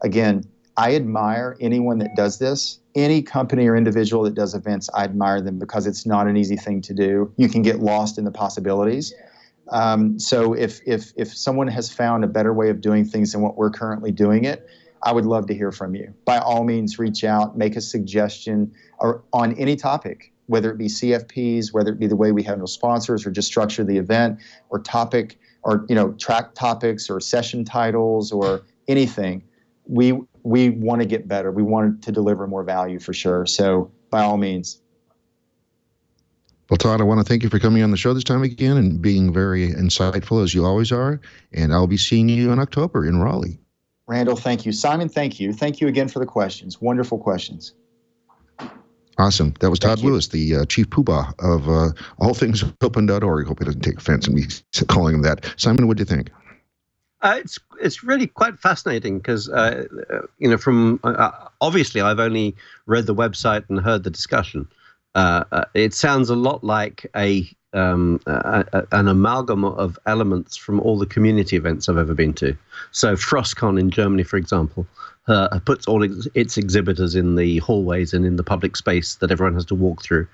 Again, I admire anyone that does this. Any company or individual that does events, I admire them because it's not an easy thing to do. You can get lost in the possibilities. So if someone has found a better way of doing things than what we're currently doing it, I would love to hear from you. By all means, reach out, make a suggestion on any topic, whether it be CFPs, whether it be the way we handle sponsors or just structure the event or topic or, track topics or session titles or anything. We want to get better. We want to deliver more value for sure. So by all means.
Well, Todd, I want to thank you for coming on the show this time again and being very insightful as you always are. And I'll be seeing you in October in Raleigh.
Randal, thank you. Simon, thank you. Thank you again for the questions. Wonderful questions.
Awesome. That was Todd Lewis, the chief poobah of allthingsopen.org. Hope he doesn't take offense at me calling him that. Simon, what do you think?
It's really quite fascinating because, from obviously I've only read the website and heard the discussion. It sounds a lot like an amalgam of elements from all the community events I've ever been to. So FLOSS in Germany, for example, puts all its exhibitors in the hallways and in the public space that everyone has to walk through.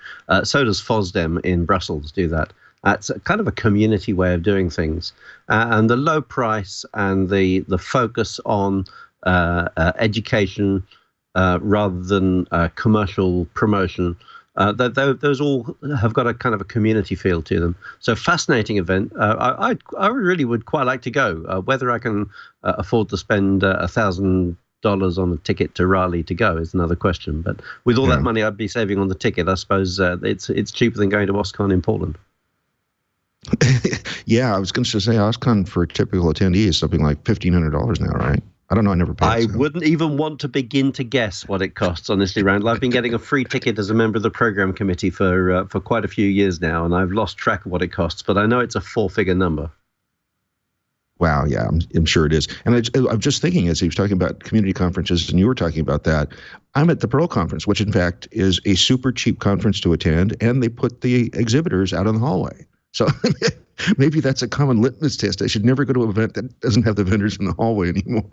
So does FOSDEM in Brussels do that. It's kind of a community way of doing things. And the low price and the focus on education rather than commercial promotion, those all have got a kind of a community feel to them. So fascinating event. I really would quite like to go. Whether I can afford to spend $1,000 on a ticket to Raleigh to go is another question. But with all that money I'd be saving on the ticket, I suppose it's cheaper than going to OSCON in Portland.
Yeah, I was going to say OSCON for a typical attendee is something like $1,500 now, right? I don't know. I never paid.
I wouldn't even want to begin to guess what it costs, honestly, Randal. I've been getting a free ticket as a member of the program committee for quite a few years now, and I've lost track of what it costs, but I know it's a 4-figure number.
Wow, yeah, I'm sure it is. And I'm just thinking, as he was talking about community conferences, and you were talking about that, I'm at the Pearl Conference, which in fact is a super cheap conference to attend, and they put the exhibitors out in the hallway. So maybe that's a common litmus test. I should never go to an event that doesn't have the vendors in the hallway anymore.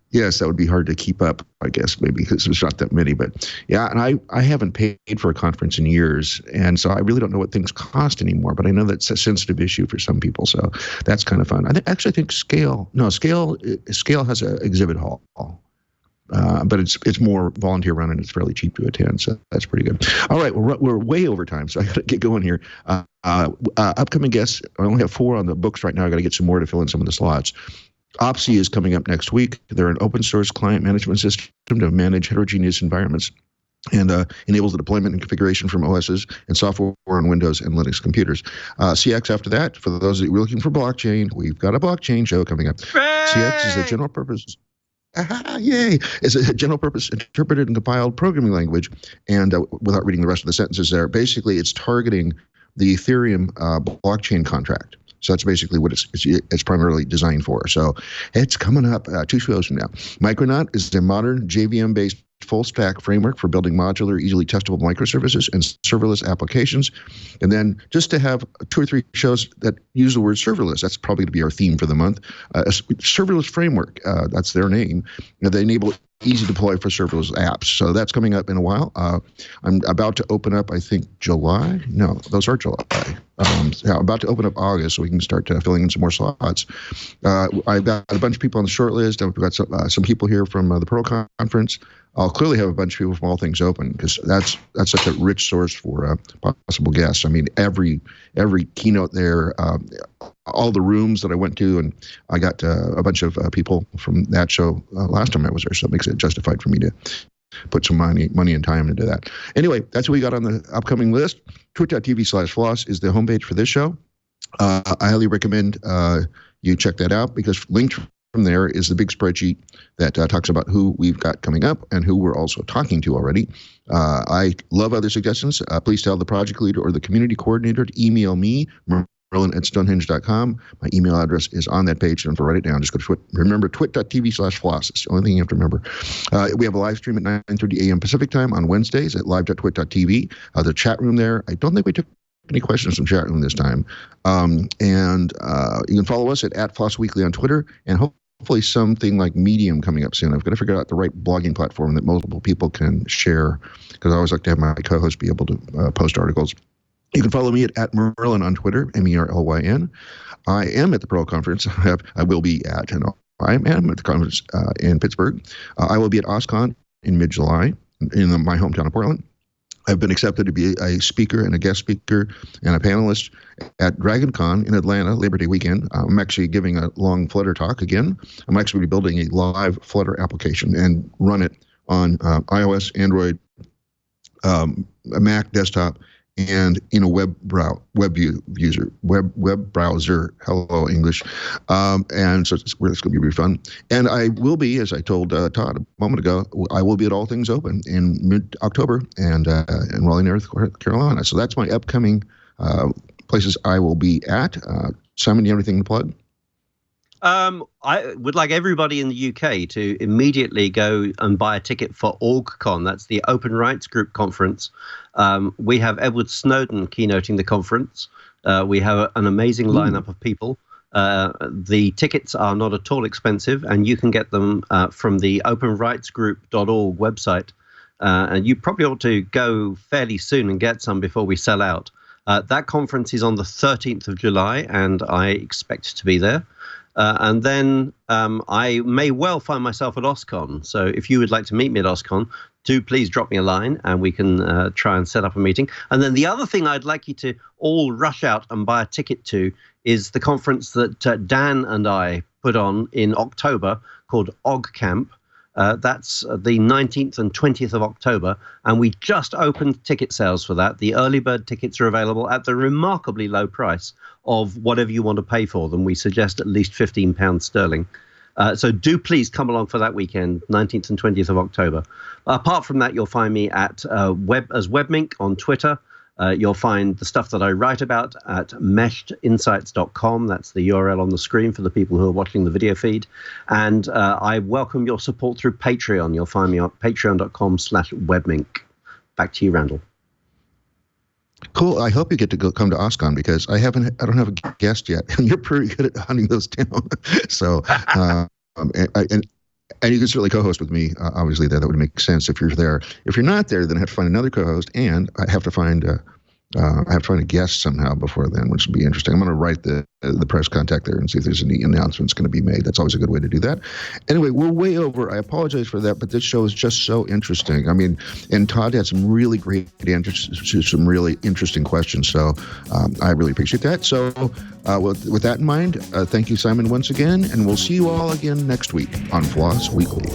Yes, that would be hard to keep up, I guess, maybe because there's not that many. But yeah, and I haven't paid for a conference in years, and so I really don't know what things cost anymore. But I know that's a sensitive issue for some people, so that's kind of fun. I think Scale has an exhibit hall. But it's more volunteer run and it's fairly cheap to attend, so that's pretty good. All right, we're way over time, so I got to get going here. Upcoming guests, I only have 4 on the books right now. I got to get some more to fill in some of the slots. OPSI is coming up next week. They're an open source client management system to manage heterogeneous environments. and enables the deployment and configuration from OSs and software on Windows and Linux computers. CX after that, for those of you looking for blockchain, we've got a blockchain show coming up.
Hooray!
CX is a general purpose. Yay! It's a general purpose interpreted and compiled programming language. And without reading the rest of the sentences there, basically it's targeting the Ethereum blockchain contract. So that's basically what it's primarily designed for. So it's coming up 2 shows from now. Micronaut is a modern JVM-based full-stack framework for building modular, easily testable microservices and serverless applications. And then just to have 2 or 3 shows that use the word serverless, that's probably going to be our theme for the month. A serverless framework, that's their name. They enable easy deploy for serverless apps. So that's coming up in a while. I'm about to open up, I think, July. No, those are July. I'm about to open up August so we can start filling in some more slots. I've got a bunch of people on the short list. I've got some people here from the Pro Conference. I'll clearly have a bunch of people from All Things Open because that's such a rich source for possible guests. I mean, every keynote there, all the rooms that I went to, and I got a bunch of people from that show last time I was there, so it makes it justified for me to put some money and time into that. Anyway, that's what we got on the upcoming list. Twit.tv/floss is the homepage for this show. I highly recommend you check that out because linked from there is the big spreadsheet that talks about who we've got coming up and who we're also talking to already. I love other suggestions. Please tell the project leader or the community coordinator to email me, Merlin@stonehenge.com. My email address is on that page. Don't write it down. Just go to Twit. Remember, twit.tv/floss. It's the only thing you have to remember. We have a live stream at 9:30 a.m. Pacific time on Wednesdays at live.twit.tv. The chat room there, I don't think we took any questions from chat room this time. And you can follow us at Floss Weekly on Twitter, and hopefully something like Medium coming up soon. I've got to figure out the right blogging platform that multiple people can share, because I always like to have my co-host be able to post articles. You can follow me at Merlin on Twitter, Merlyn. I am at the Pro Conference. I will be at, and I am at the conference in Pittsburgh. I will be at OSCON in mid-July in my hometown of Portland. I've been accepted to be a speaker and a guest speaker and a panelist at DragonCon in Atlanta, Labor Day weekend. I'm actually giving a long Flutter talk again. I'm actually building a live Flutter application and run it on iOS, Android, a Mac desktop, and in a web browser. Hello, English. And so it's going to be really fun. And I will be, as I told Todd a moment ago, I will be at All Things Open in mid-October and in Raleigh, North Carolina. So that's my upcoming places I will be at. Simon, do you have anything to plug?
I would like everybody in the UK to immediately go and buy a ticket for OrgCon. That's the Open Rights Group conference. We have Edward Snowden keynoting the conference. We have an amazing lineup of people. The tickets are not at all expensive, and you can get them from the openrightsgroup.org website. And you probably ought to go fairly soon and get some before we sell out. That conference is on the 13th of July, and I expect to be there. And then I may well find myself at OSCON. So if you would like to meet me at OSCON, do please drop me a line and we can try and set up a meeting. And then the other thing I'd like you to all rush out and buy a ticket to is the conference that Dan and I put on in October called OgCamp. That's the 19th and 20th of October, and we just opened ticket sales for that. The early bird tickets are available at the remarkably low price of whatever you want to pay for them. We suggest at least £15 sterling. So do please come along for that weekend, 19th and 20th of October. Apart from that, you'll find me at WebMink on Twitter. You'll find the stuff that I write about at meshedinsights.com. That's the URL on the screen for the people who are watching the video feed. And I welcome your support through Patreon. You'll find me on patreon.com/webmink. Back to you, Randall.
Cool. I hope you get to come to OSCON because I don't have a guest yet, and you're pretty good at hunting those down. So, and you can certainly co-host with me, obviously, that would make sense if you're there. If you're not there, then I have to find another co-host, and I have to find a guest somehow before then, which would be interesting. I'm going to write the press contact there and see if there's any announcements going to be made. That's always a good way to do that. Anyway, we're way over. I apologize for that, but this show is just so interesting. I mean, and Todd had some really great answers to some really interesting questions, so I really appreciate that. So with that in mind, thank you, Simon, once again, and we'll see you all again next week on Floss Weekly.